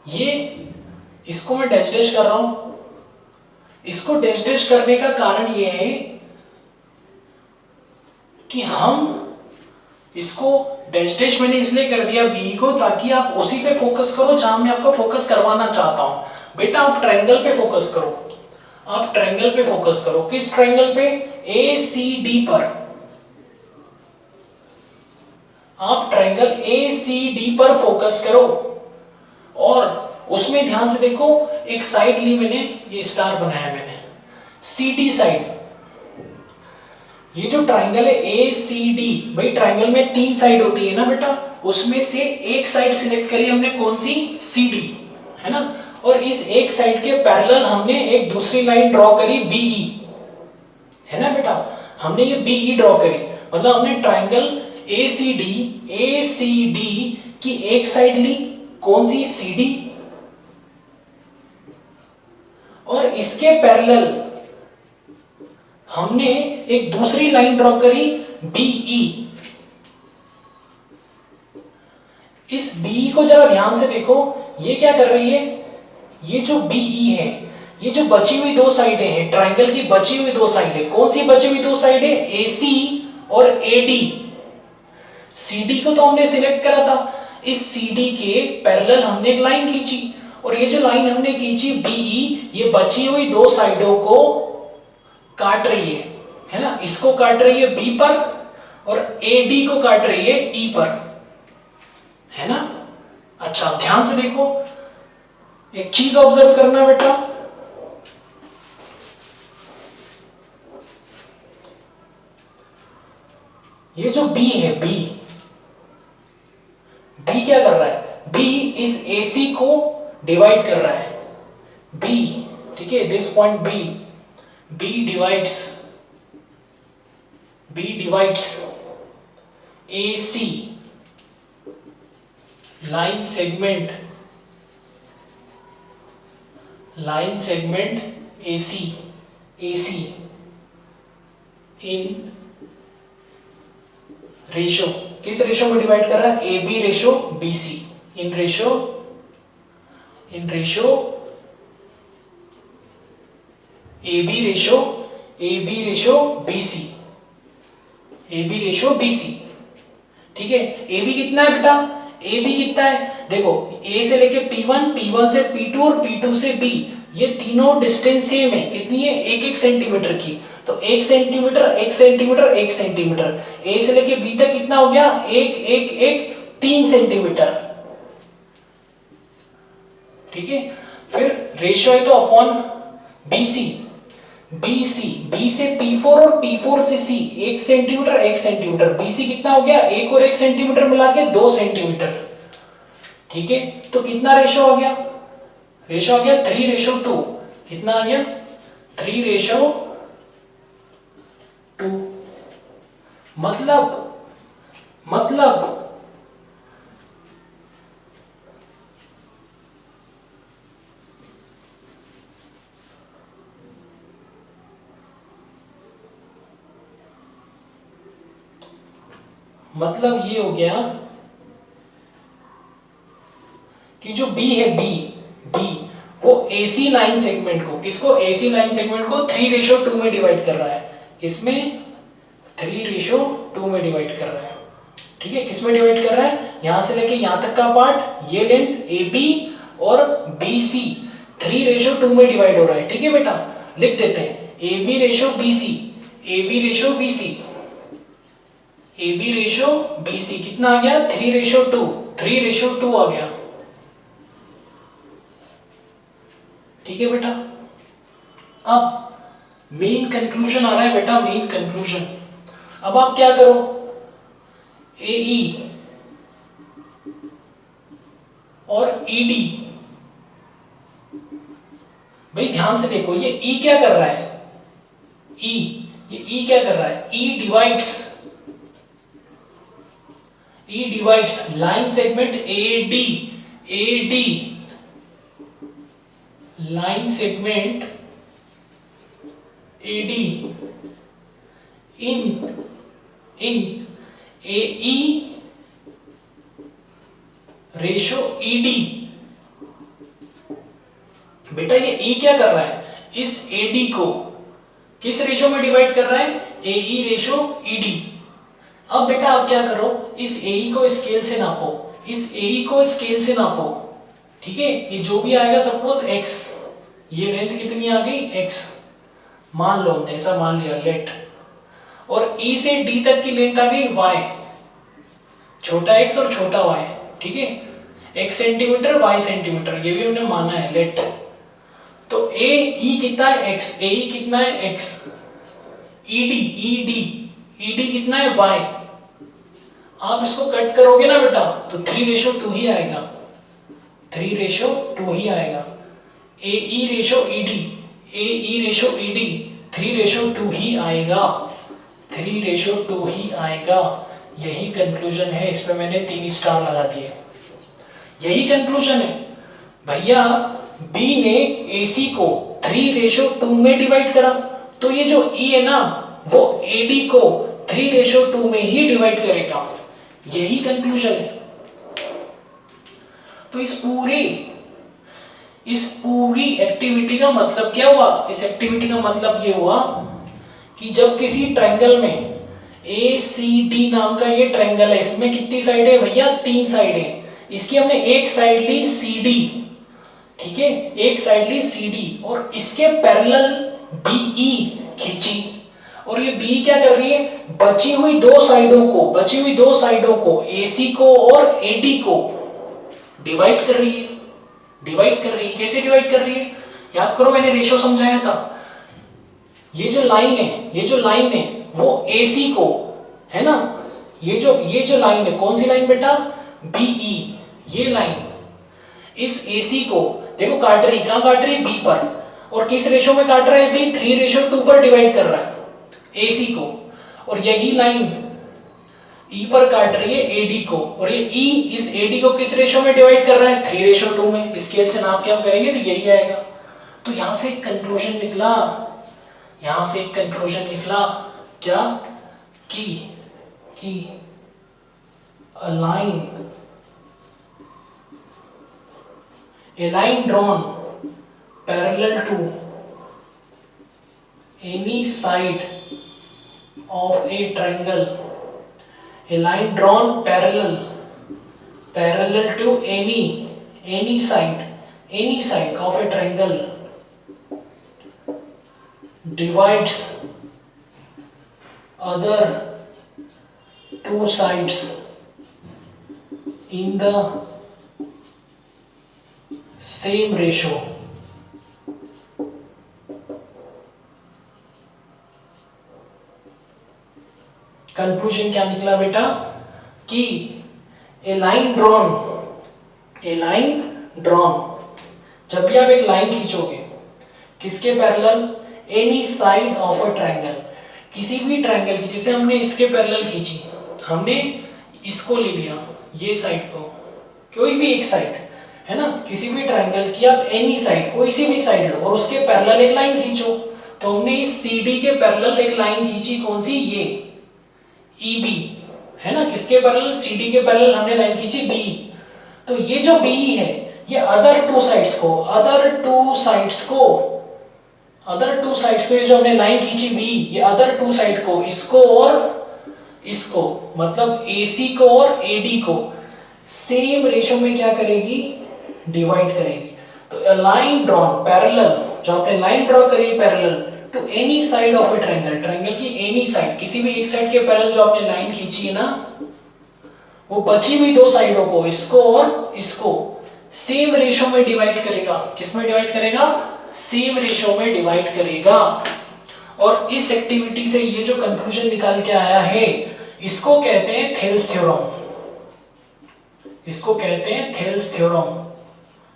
ये इसको मैं डैश डैश कर रहा हूं, इसको डैश डैश करने का कारण ये है कि हम इसको डैश डैश मैंने इसलिए कर दिया बी को, ताकि आप उसी पे फोकस करो जहां मैं आपको फोकस करवाना चाहता हूं। बेटा आप ट्रायंगल पे फोकस करो, आप ट्रायंगल पे फोकस करो। किस ट्रायंगल पे, ACD पर। आप ट्रायंगल ACD पर फोकस करो, और उसमें ध्यान से देखो, एक साइड ली मैंने, ये स्टार बनाया मैंने, CD साइड। ये जो ट्रायंगल है ACD, भाई ट्रायंगल में 3 साइड होती है ना बेटा, उसमें से एक साइड सिलेक्ट करी हमने, कौन सी, CD, है ना। और इस एक साइड के पैरेलल हमने एक दूसरी लाइन ड्रॉ करी BE, है ना बेटा, हमने ये BE ड्रॉ करी, मतलब हमने ट्रायंगल ACD की एक साइड ली, कौन सी, CD, और इसके पैरेलल हमने एक दूसरी लाइन ड्रॉ करी BE। इस BE को जरा ध्यान से देखो, ये क्या कर रही है, ये जो BE है, ये जो बची हुई 2 साइडें हैं ट्रायंगल की, बची हुई 2 साइडें, कौन सी बची हुई 2 साइडें, AC और AD। CD को तो हमने सिलेक्ट करा था, इस CD के पैरेलल हमने एक लाइन खींची, और ये जो लाइन हमने खींची BE, ये बची हुई 2 साइडों को काट रही है ना, इसको काट रही है B पर, और AD को काट रही है E पर, है ना। अच्छा ध्यान से देखो, एक चीज ऑब्जर्व करना बेटा, ये जो B है, B क्या कर रहा है, B इस AC को डिवाइड कर रहा है, B, ठीक है, this point B divides AC, line segment AC, in ratio, किस रेशो में डिवाइड कर रहा है? A B ratio B C, in ratio A B ratio B C, A B ratio B C. ठीक है, ए बी कितना है बेटा? ए बी कितना है? देखो ए से लेके P1, P1 से P2 और P2 से B, ये तीनों डिस्टेंस सेम है। कितनी है? 1-1 सेंटीमीटर की। तो 1 सेंटीमीटर 1 सेंटीमीटर 1 सेंटीमीटर, ए से लेके बी तक कितना हो गया? 1-1-1 3 सेंटीमीटर। ठीक है, फिर रेशियो है तो अपॉन BC, बी से P4 और P4 से C, 1 सेंटीमीटर 1 सेंटीमीटर, BC कितना हो गया? 1 और 1 सेंटीमीटर मिला के 2 सेंटीमीटर। ठीक है, तो कितना रेशो आ गया? रेशो आ गया 3:2। कितना आ गया? 3:2। मतलब मतलब ये हो गया कि जो B है, B वो AC लाइन सेगमेंट को, किसको? AC लाइन सेगमेंट को 3:2 में डिवाइड कर रहा है। किसमें? 3:2 में डिवाइड कर रहा है। ठीक है, किसमें डिवाइड कर रहा है? यहां से लेके यहां तक का पार्ट, ये लेंथ AB और BC 3:2 में डिवाइड हो रहा है। ठीक है बेटा, लिख देते हैं AB ratio BC, AB ratio BC, AB ratio BC कितना आ गया? 3:2, 3:2 आ गया। ठीक है बेटा, अब मेन कंक्लूजन आ रहा है बेटा, मेन कंक्लूजन। अब आप क्या करो? AE और ED, भाई ध्यान से देखो, ये E क्या कर रहा है? ये E क्या कर रहा है? E divides line segment AD, line segment AD इन AE रेशो ED। बेटा ये E क्या कर रहा है? इस AD को किस रेशो में डिवाइड कर रहा है? AE ratio ED। अब बेटा आप क्या करो? इस AE को स्केल से नापो, इस AE को स्केल से नापो। ठीक है, ये जो भी आएगा सपोज x, ये लेंथ कितनी आ गई? x मान लो, हमने ऐसा मान लिया, लेट। और E से D तक की लेंथ आ गई y, छोटा x और छोटा y। ठीक है, x सेंटीमीटर y सेंटीमीटर, ये भी हमने माना है, लेट। तो AE कितना है? x, AE कितना है? x, ED कितना है? y। आप इसको कट करोगे ना बेटा तो 3:2 ही आएगा, 3:2 ही आएगा। AE रेशो ED 3:2 ही आएगा, 3:2 ही आएगा। यही कंक्लूजन है, इस पे मैंने 3 स्टार लगा दिए। यही कंक्लूजन है भैया। B ने AC को 3:2 में डिवाइड करा, तो ये जो E है ना, वो AD को 3:2 में ही डिवाइड करेगा। यही कंक्लूजन है। तो इस पूरी एक्टिविटी का मतलब क्या हुआ? इस एक्टिविटी का मतलब ये हुआ कि जब किसी ट्रायंगल में ACD नाम का ये ट्रायंगल है, इसमें कितनी साइड है भैया? 3 साइड है। इसकी हमने एक साइड ली CD, ठीक है, एक साइड ली CD और इसके पैरेलल BE खींची। और ये B क्या कर रही है? बची हुई दो साइडों को AC को और AD को डिवाइड कर रही है। कैसे डिवाइड कर रही है? याद करो, मैंने रेशो समझाया था। ये जो लाइन है वो AC को, है ना, ये जो लाइन है, कौन सी लाइन बेटा? BE। ये लाइन इस AC को देखो काट रही, कहां काट रही? B पर। और किस रेशो में काट रहा है? B 3:2 पर डिवाइड कर रहा है AC को। और यही लाइन E पर काट रही है AD को, और ये E इस AD को किस रेशो में डिवाइड कर रहा है? 3:2 में। स्केल से नाप के हम करेंगे तो यही आएगा। तो यहां से एक कंक्लूजन निकला क्या की a line drawn parallel to any side of a triangle, a line drawn parallel to any side of a triangle divides other two sides in the same ratio. Conclusion क्या निकला बेटा कि ए लाइन ड्रॉन जब भी आप एक लाइन खींचोगे किसके parallel, any side of a triangle, किसी भी ट्रायंगल की, जैसे हमने इसके पैरेलल खींची, हमने इसको ले लिया, ये साइड को, कोई भी एक साइड है ना, किसी भी ट्रायंगल की आप एनी साइड, कोई सी भी साइड लो और उसके पैरेलल एक लाइन खींचो। तो हमने इस CD के पैरेलल एक लाइन खींची, कौन सी, ये EB है ना, किसके पैरेलल, CD के पैरेलल हमने लाइन खींची B। तो ये जो B है ये अदर टू साइड्स को ये जो हमने लाइन खींची B, ये अदर टू साइड को, इसको और इसको, मतलब AC को और AD को सेम रेशियो में क्या करेगी, डिवाइड करेगी। तो a line drawn parallel, जो आपने लाइन ड्रॉ करी parallel to any side of a triangle की एनी साइड, किसी भी एक साइड के पैरेलल जो आपने लाइन खींची है ना, वो बची हुई दो साइडों को, इसको और इसको सेम रेशियो में डिवाइड करेगा। किस में डिवाइड करेगा, सेम रेशियो में डिवाइड करेगा। और इस एक्टिविटी से ये जो कंक्लूजन निकाल के आया है, इसको कहते हैं थेल्स थ्योरम। इसको कहते हैं थेल्स थ्योरम।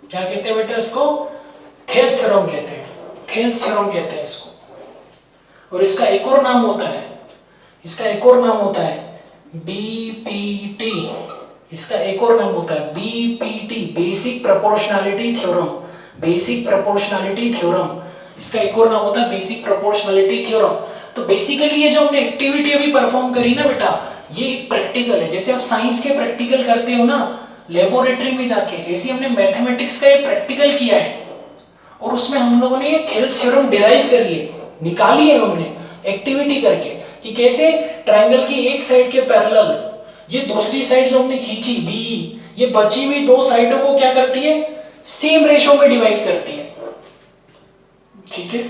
क्या कहते हैं बेटा इसको, थेल्स थ्योरम कहते हैं, थेल्स थ्योरम कहते हैं इसको। और इसका एक और नाम होता है, BPT। इसका एक और नाम होता है BPT, बेसिक प्रोपोर्शनैलिटी थ्योरम। इसका एक और नाम होता है बेसिक प्रोपोर्शनैलिटी थ्योरम। तो बेसिकली ये जो हमने एक्टिविटी अभी परफॉर्म करी ना बेटा, ये एक प्रैक्टिकल है। जैसे आप साइंस के प्रैक्टिकल करते हो ना लेबोरेटरी में जाके, ऐसे हमने मैथमेटिक्स का एक प्रैक्टिकल किया है और उसमें हम लोगों ने ये थेल्स थ्योरम डिराइव करी है, निकाली है हमने एक्टिविटी करके, कि कैसे ट्रायंगल की एक साइड के पैरेलल ये दूसरी साइड जो हमने खींची B, ये बची हुई दो साइडों को क्या करती है, सेम रेशियो में डिवाइड करती है। ठीक है,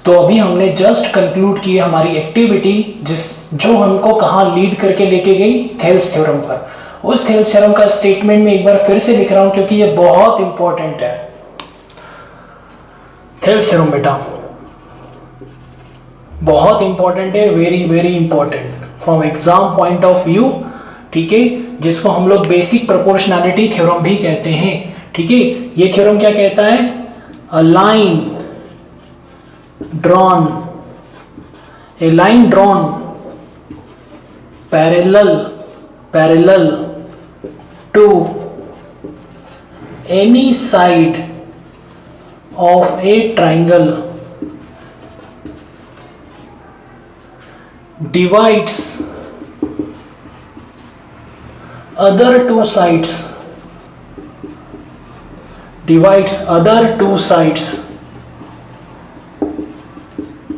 तो अभी हमने जस्ट कंक्लूड की हमारी एक्टिविटी, जो हमको कहां लीड करके लेके गई, थेल्स थ्योरम पर। उस थेल्स थ्योरम का स्टेटमेंट में एक बार फिर से लिख रहा हूं क्योंकि ये बहुत इंपॉर्टेंट है। थेल्स थ्योरम बेटा बहुत इंपॉर्टेंट है, very very important from exam point of view. ठीक है, जिसको हम लोग बेसिक प्रोपोर्शनैलिटी थ्योरम भी कहते हैं। ठीक है, ये थ्योरम क्या कहता है, अ line drawn parallel to any side of a triangle divides other two sides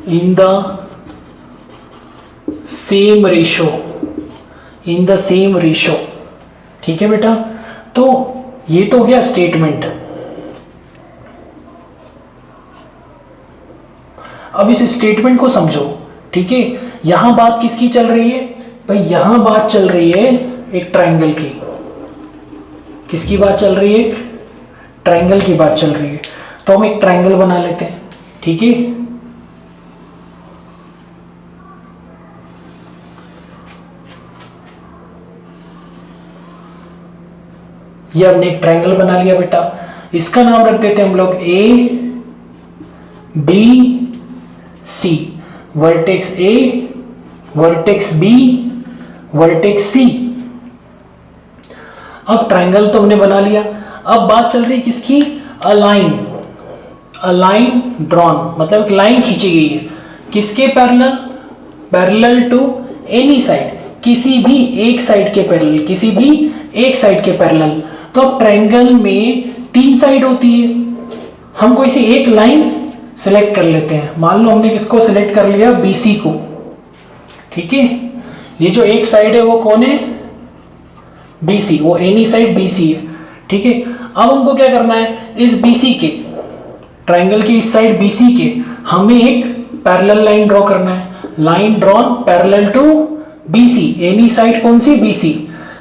in the same ratio। ठीक है बेटा, तो ये तो गया स्टेटमेंट। अब इस स्टेटमेंट को समझो। ठीक है, यहां बात किसकी चल रही है भाई, यहां बात चल रही है एक ट्रायंगल की। किसकी बात चल रही है, ट्रायंगल की बात चल रही है। तो हम एक ट्रायंगल बना लेते हैं। ठीक है, ये हमने एक ट्रायंगल बना लिया बेटा। इसका नाम रख देते हैं हम लोग ABC, vertex A, vertex B, vertex C। अब ट्रायंगल तो हमने बना लिया। अब बात चल रही है किसकी, अ लाइन ड्रॉन, मतलब लाइन खींची गई है। किसके parallel, parallel to any side, किसी भी एक साइड के पैरेलल, किसी भी एक साइड के पैरेलल। तो अब ट्रायंगल में 3 साइड होती है, हम कोई सी एक लाइन सिलेक्ट कर लेते हैं। मान लो हमने किसको सिलेक्ट कर लिया, BC को, ठीक है। ये जो एक साइड है वो कौन है, BC, वो एनी साइड BC है, ठीक है। अब हमको क्या करना है, इस BC के, ट्रायंगल की इस साइड BC के हमें एक पैरेलल लाइन ड्रॉ करना है। Line drawn parallel to BC, any side कौन सी, BC।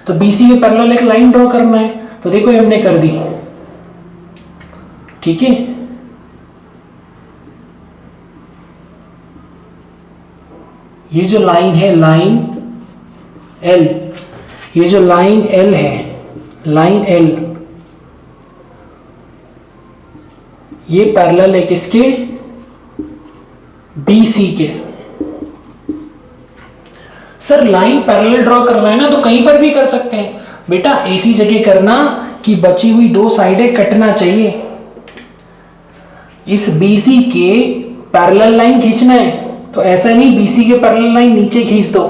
तो BC के पैरेलल एक लाइन ड्रॉ करना है। तो देखो ये हमने कर दी, ठीक है। ये जो लाइन है, लाइन L, ये जो लाइन L है, लाइन L, ये पैरेलल है किसके, BC के। सर लाइन पैरेलल ड्रॉ करना है ना, तो कहीं पर भी कर सकते हैं बेटा, ऐसी जगह करना कि बची हुई 2 साइडें कटना चाहिए। इस BC के पैरेलल लाइन खींचना है, तो ऐसा नहीं BC के पैरेलल लाइन नीचे खींच दो,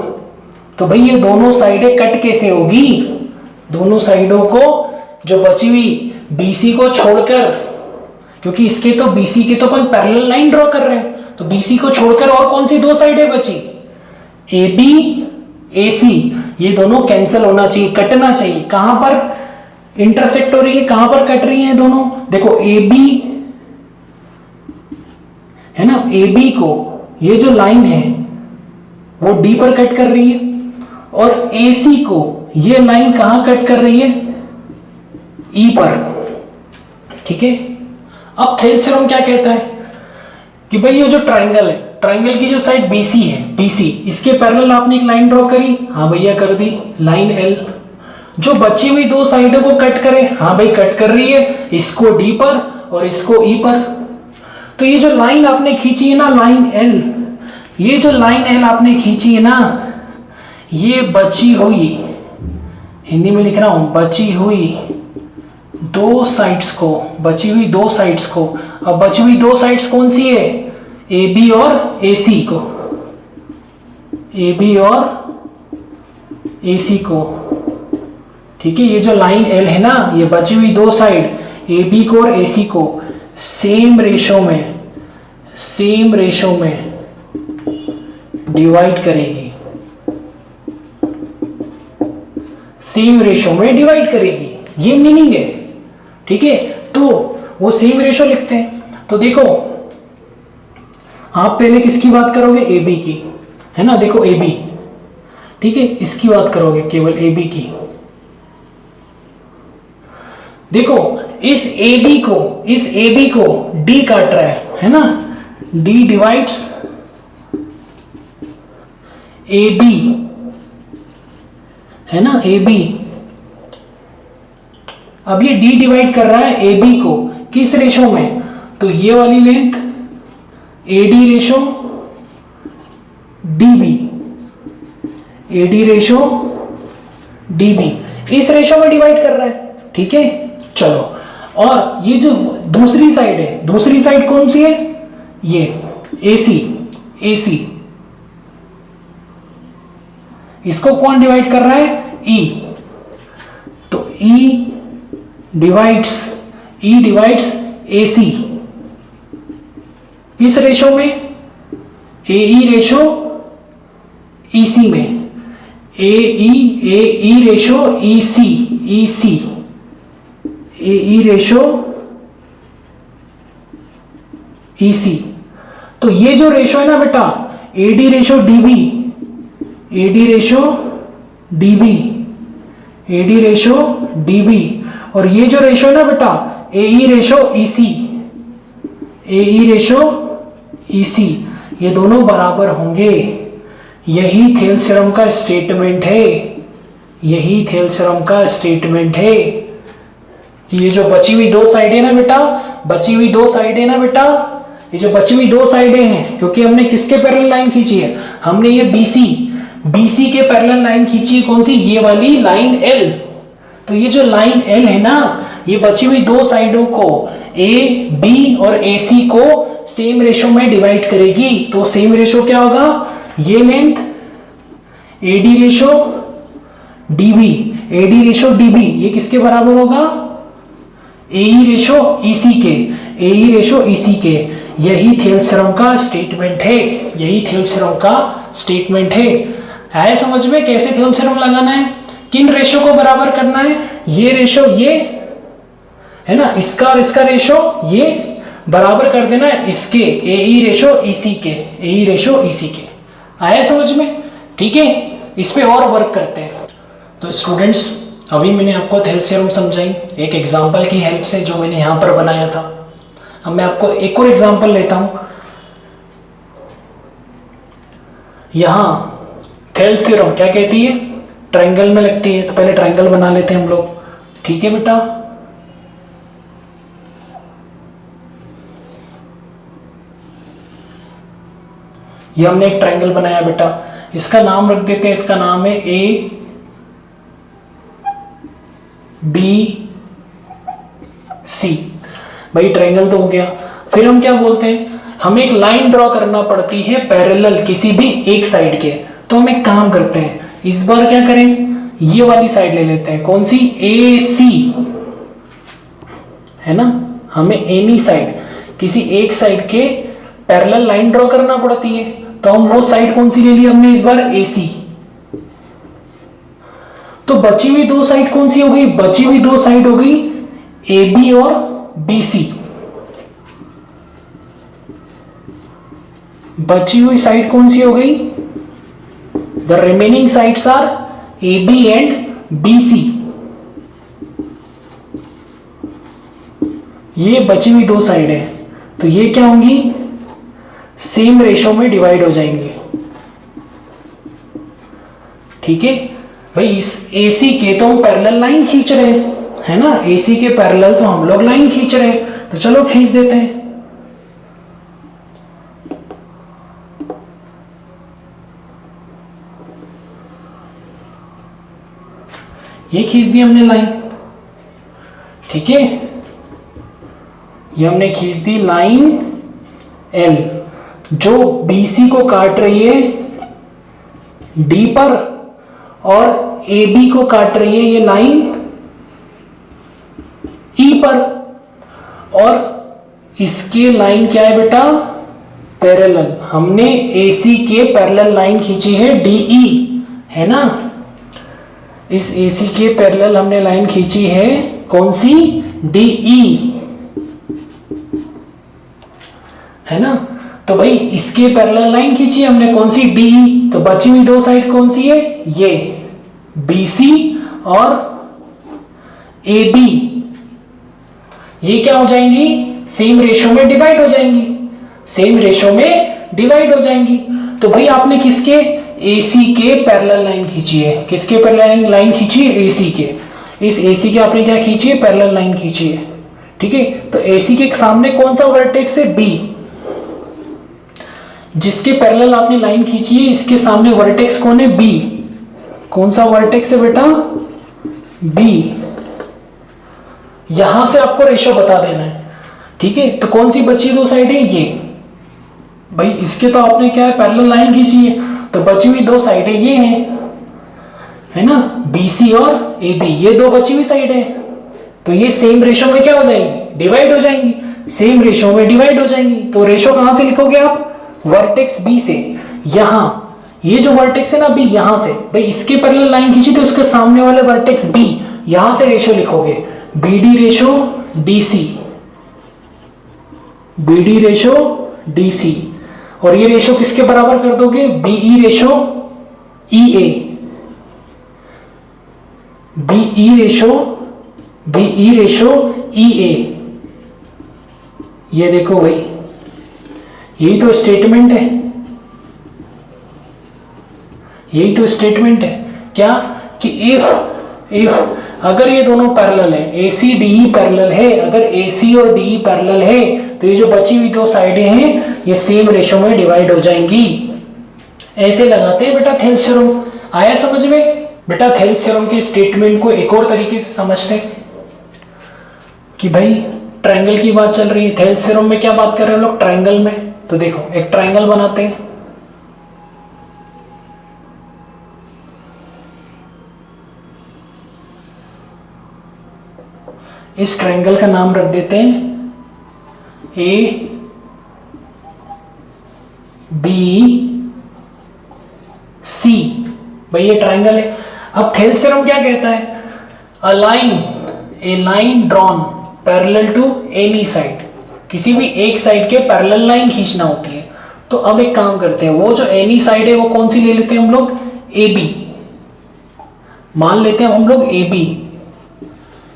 तो भाई ये दोनों साइडें कट कैसे होगी, दोनों साइडों को जो बची हुई BC को छोड़कर, क्योंकि इसके तो BC के तो अपन पैरेलल लाइन ड्रॉ कर रहे हैं, तो BC को छोड़कर और कौन सी 2 साइडें बची, AB AC, ये दोनों कैंसिल होना चाहिए, कटना चाहिए। कहां पर इंटरसेक्ट हो रही है, कहां पर कट रही है दोनों, देखो AB है ना, AB को ये जो लाइन है वो D पर कट कर रही है, और AC को ये लाइन कहां कट कर रही है, E पर, ठीक है। अब थेल्स थ्योरम क्या कहता है कि भाई ये जो ट्रायंगल है, ट्रायंगल की जो साइड BC है, BC, इसके पैरेलल आपने एक लाइन ड्रॉ करी, हाँ भैया कर दी, लाइन L। जो बची हुई 2 साइडों को कट करे, हाँ भाई कट कर रही है, इसको D पर और इसको E पर। तो ये जो लाइन आपने खींची है ना, लाइन L, ये जो लाइन L आपने खींची है ना, ये बची हुई, हिंदी में लिख रहा हूं, बची हुई 2 साइड्स को, बची हुई 2 साइड्स को, अब बची हुई 2 साइड्स कौन सी है, AB और AC को, AB और AC को, ठीक है। ये जो लाइन L है ना, ये बची हुई 2 साइड AB को और AC को सेम रेशो में डिवाइड करेगी, सेम रेशो में डिवाइड करेगी, ये मीनिंग है, ठीक है। तो वो सेम रेशो लिखते हैं। तो देखो आप पहले किसकी बात करोगे, AB की, है ना, देखो AB, ठीक है, इसकी बात करोगे केवल AB की। देखो इस AB को D काट रहा है ना, D डिवाइड्स AB, है ना, AB। अब ये D डिवाइड कर रहा है AB को किस रेशो में, तो ये वाली length AD ratio DB, AD ratio DB, इस रेशो में डिवाइड कर रहा है, ठीक है। चलो, और ये जो दूसरी साइड है, दूसरी साइड कौन सी है, ये AC, इसको कौन डिवाइड कर रहा है, E। तो E डिवाइड्स AC, किस रेशो में, AE रेशो EC में, AE ratio EC, AE ratio EC। तो ये जो रेशो है ना बेटा, AD ratio DB, AD ratio DB, और ये जो रेशो है ना बेटा, AE रेशो EC, ये दोनों बराबर होंगे। यही थेल्स थ्योरम का स्टेटमेंट है, यही थेल्स थ्योरम का स्टेटमेंट है कि ये जो बची हुई 2 साइडें ना बेटा, ये जो बची हुई 2 साइडें हैं, क्योंकि हमने किसके पैरेलल लाइन खींची है, हमने ये BC के पैरेलल लाइन खींची है, कौन सी, ये वाली लाइन L। तो ये जो लाइन L है ना, ये बची हुई 2 साइडों को A, B और AC को सेम रेशो में डिवाइड करेगी। तो सेम रेशो क्या होगा, ये length AD ratio DB, AD ratio DB ये किसके बराबर होगा? AE रेशो EC के, AE रेशो EC के। यही थेल्स थ्योरम का स्टेटमेंट है, यही थेल्स थ्योरम का स्टेटमेंट है। आया समझ में कैसे थेल्स थ्योरम लगाना है, किन रेशो को बराबर करना है? ये रेशो ये है ना, इसका और इसका रेशो ये बराबर कर देना है इसके, AE रेशो EC के, AE रेशो EC के। आया समझ में? ठीक है, इस पे और वर्क करते हैं। तो स्टूडेंट्स अभी मैंने आपको थेल्स थ्योरम समझाई एक एग्जांपल की हेल्प से जो मैंने यहाँ पर बनाया था। अब मैं आपको एक और एग्जांपल लेता हूं। यहां थेल्स थ्योरम क्या कहती है? ट्रायंगल में लगती है। तो पहले ट्रायंगल बना लेते हैं हम लोग। ठीक है बेटा, ये हमने एक ट्रायंगल बनाया बेटा, इसका नाम रख देते हैं, इसका नाम है A B C। भाई ट्रायंगल तो हो गया। फिर हम क्या बोलते हैं, हमें एक लाइन ड्रॉ करना पड़ती है पैरेलल किसी भी एक साइड के। तो हम एक काम करते हैं, इस बार क्या करें, ये वाली साइड ले लेते हैं। कौन सी? AC है ना, हमें एनी साइड किसी एक साइड के पैरेलल लाइन ड्रॉ करना पड़ती है। तो हम वो साइड कौन सी ले ली हमने इस बार? AC। तो बची हुई दो साइड कौन सी हो गई? बची हुई दो साइड हो गई AB और BC। बची हुई साइड कौन सी हो गई? The remaining sides are AB and BC। ये बची हुई दो साइड है, तो ये क्या होंगी? सेम रेशो में डिवाइड हो जाएंगे। ठीक है भाई, इस AC के तो हम पैरेलल लाइन खींच रहे हैं, है ना, AC के पैरेलल तो हम लोग लाइन खींच रहे हैं, तो चलो खींच देते हैं। ये खींच दी हमने लाइन। ठीक है, ये हमने खींच दी लाइन L जो BC को काट रही है D पर और AB को काट रही है ये लाइन E पर। और इसके लाइन क्या है बेटा? पैरेलल। हमने AC के पैरेलल लाइन खींची है DE, है ना, इस AC के पैरेलल हमने लाइन खींची है कौन सी? DE, है ना। तो भाई इसके पैरेलल लाइन खींची हमने कौन सी? DE। तो बची हुई दो साइड कौन सी है? ये BC और AB। ये क्या हो जाएंगी? सेम रेशो में डिवाइड हो जाएंगी, सेम रेशो में डिवाइड हो जाएंगी। तो भाई आपने किसके? AC के पैरेलल लाइन खींची है। किसके पैरेलल लाइन खींची है? AC के। इस AC के आपने क्या खींची है? पैरेलल लाइन खींची है। ठीक है, तो AC के सामने कौन सा वर्टेक्स है? B। जिसके पैरेलल आपने लाइन खींची है इसके सामने वर्टेक्स कौन है? B। कौन सा वर्टेक्स है बेटा? B। यहां से आपको रेशो बता देना है। ठीक है, तो कौन सी बची दो साइड है? ये भाई इसके तो आपने क्या है? पैरेलल लाइन खींची है, तो बची हुई दो साइडें ये हैं, है ना, BC और AB। ये दो बची हुई साइड है, तो ये सेम रेशो में क्या हो जाएंगी? डिवाइड हो जाएंगी, सेम रेशो में डिवाइड हो जाएंगी। तो रेशो कहां से लिखोगे आप? वर्टेक्स B से। यहां ये जो वर्टेक्स है ना B, यहां से भाई इसके पैरेलल लाइन खींची तो उसके सामने वाले वर्टेक्स B, यहां से रेशो लिखोगे BD ratio DC, BD ratio DC। और ये रेशो किसके बराबर कर दोगे? BE ratio EA, BE ratio EA। ये देखो भाई, यही तो स्टेटमेंट है, यही तो स्टेटमेंट है क्या? कि इफ अगर ये दोनों पैरेलल है, AC DE पैरेलल है, अगर AC और DE पैरेलल है तो ये जो बची हुई दो साइडें हैं ये सेम रेशो में डिवाइड हो जाएंगी। ऐसे लगाते हैं बेटा थेल्स थ्योरम। आया समझ में? बेटा थेल्स थ्योरम के स्टेटमेंट को एक और तरीके से समझते हैं कि भाई ट्रायंगल की बात चल रही है, थेल्स थ्योरम में क्या बात कर रहे हैं लोग? ट्रायंगल में। तो देखो एक ट्रायंगल बनाते हैं। इस ट्रायंगल का नाम रख देते हैं ए बी सी। भाई ये ट्रायंगल है। अब थेल्स थ्योरम क्या कहता है? A line drawn parallel to any side, किसी भी एक साइड के पैरेलल लाइन खींचना होती है। तो अब एक काम करते हैं, वो जो एनी साइड है वो कौन सी ले लेते हैं हम लोग? ए बी मान लेते हैं हम लोग।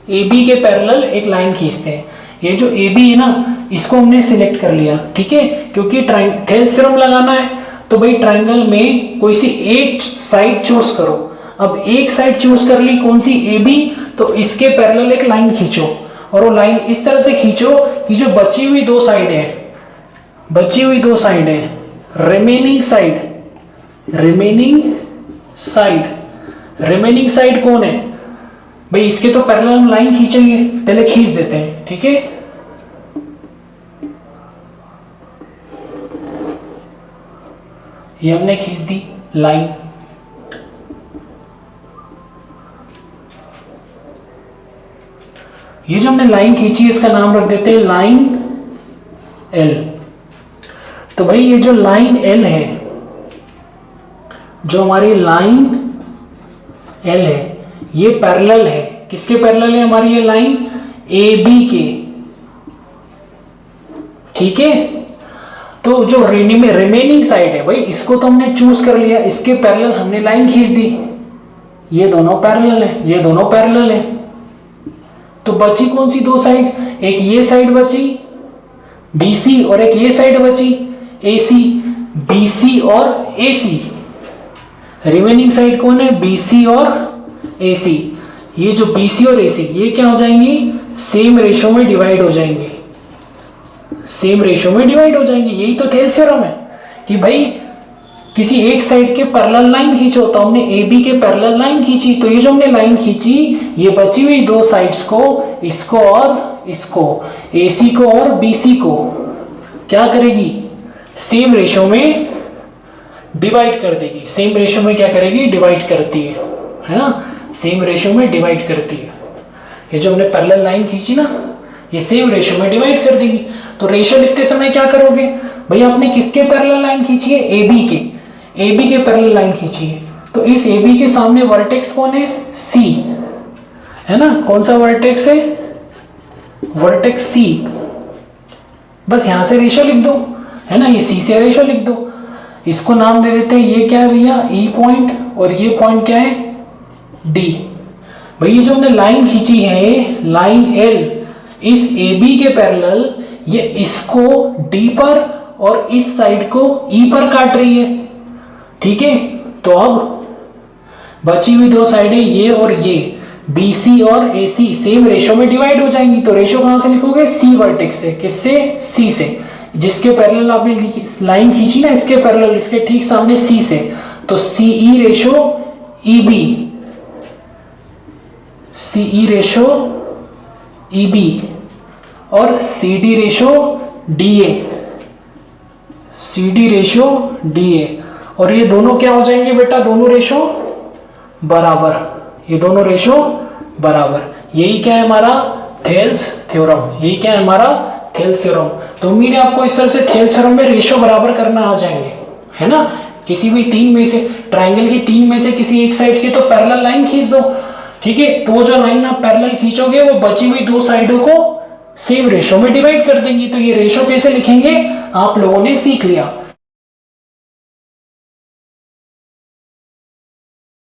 ए बी के पैरेलल एक लाइन खींचते हैं। ये जो ए बी है ना, इसको हमने सिलेक्ट कर लिया, ठीक है, क्योंकि थेल्स थ्योरम लगाना है। तो भाई ट्रायंगल में कोई सी एक साइड चूज करो। अब एक साइड चूज कर ली, कौन सी? A B. तो इसके पैरेलल एक लाइन खींचो, और वो लाइन इस तरह से खींचो कि जो बची हुई दो साइड है, रिमेनिंग साइड कौन है? भाई इसके तो पैरेलल हम लाइन खींचेंगे, पहले खींच देते हैं, ठीक है। ये हमने खींच दी लाइन। ये जो हमने लाइन खींची इसका नाम रख देते हैं लाइन एल। तो भाई ये जो लाइन एल है, जो हमारी लाइन एल है, ये पैरेलल है। किसके पैरेलल है हमारी ये लाइन? ए बी के, ठीक है। तो जो रिमेनिंग साइड है भाई, इसको तो हमने चूज कर लिया, इसके पैरेलल हमने लाइन खींच दी। ये दोनों पैरेलल है, तो बची कौन सी दो साइड? एक ये साइड बची BC, और एक ये साइड बची AC। BC और AC, रिमेनिंग साइड कौन है? BC और AC। ये जो BC और AC ये क्या हो जाएंगी? सेम रेशो में डिवाइड हो जाएंगे, यही तो थेल्स थ्योरम है कि भाई किसी एक साइड के पैरेलल लाइन खींचो। तो हमने AB के पैरेलल लाइन खींची, तो ये जो हमने लाइन खींची, ये बची हुई दो साइड्स को, इसको और इसको, AC को और BC को क्या करेगी? सेम रेशो में डिवाइड कर देगी। सेम रेशो में क्या करेगी? डिवाइड करती है ना, सेम रेशो में डिवाइड करती है। ये जो हमने पैरेलल लाइन खींची ना, ये सेम रेशो में डिवाइड कर देगी। तो रेशो लिखते समय क्या करोगे? भैया आपने किसके पैरेलल लाइन खींची है? AB के पैरेलल लाइन खींची है। तो इस AB के सामने वर्टेक्स कौन है? C है ना। कौन सा वर्टेक्स है? Vertex C। बस यहां से रेशो लिख दो, है ना, ये C से रेशो लिख दो। इसको नाम दे देते हैं, ये क्या है भैया? E पॉइंट, और ये पॉइंट क्या है? D। भैया जो हमने लाइन खींची है लाइन L, इस AB के पैरेलल, ये इसको D पर और इस साइड को E पर काट रही है, ठीक है। तो अब बची हुई दो साइडें ये और ये, BC और AC सेम रेशो में डिवाइड हो जाएंगी। तो रेशो कहां से लिखोगे? C वर्टेक्स से। किससे? C से। जिसके पैरेलल आपने लाइन खींची ना, इसके पैरेलल, इसके ठीक सामने C से। तो CE ratio EB, CE ratio EB, और CD रेशो DA, और ये दोनों क्या हो जाएंगे बेटा? दोनों रेशो बराबर, ये दोनों रेशो बराबर। यही क्या है हमारा? Thales theorem. तो उम्मीद है आपको इस तरह से थेल्स थ्योरम में रेशो बराबर करना आ जाएंगे, है ना। किसी भी तीन में से, ट्राइंगल की तीन में से किसी एक साइड की तो पैरेलल लाइन खींच दो, ठीक है। तो वो जो लाइन आप पैरेलल खींचोगे वो बची हुई दो साइडों को सेम रेशो में डिवाइड कर देंगी। तो ये रेशो कैसे लिखेंगे आप लोगों ने सीख लिया।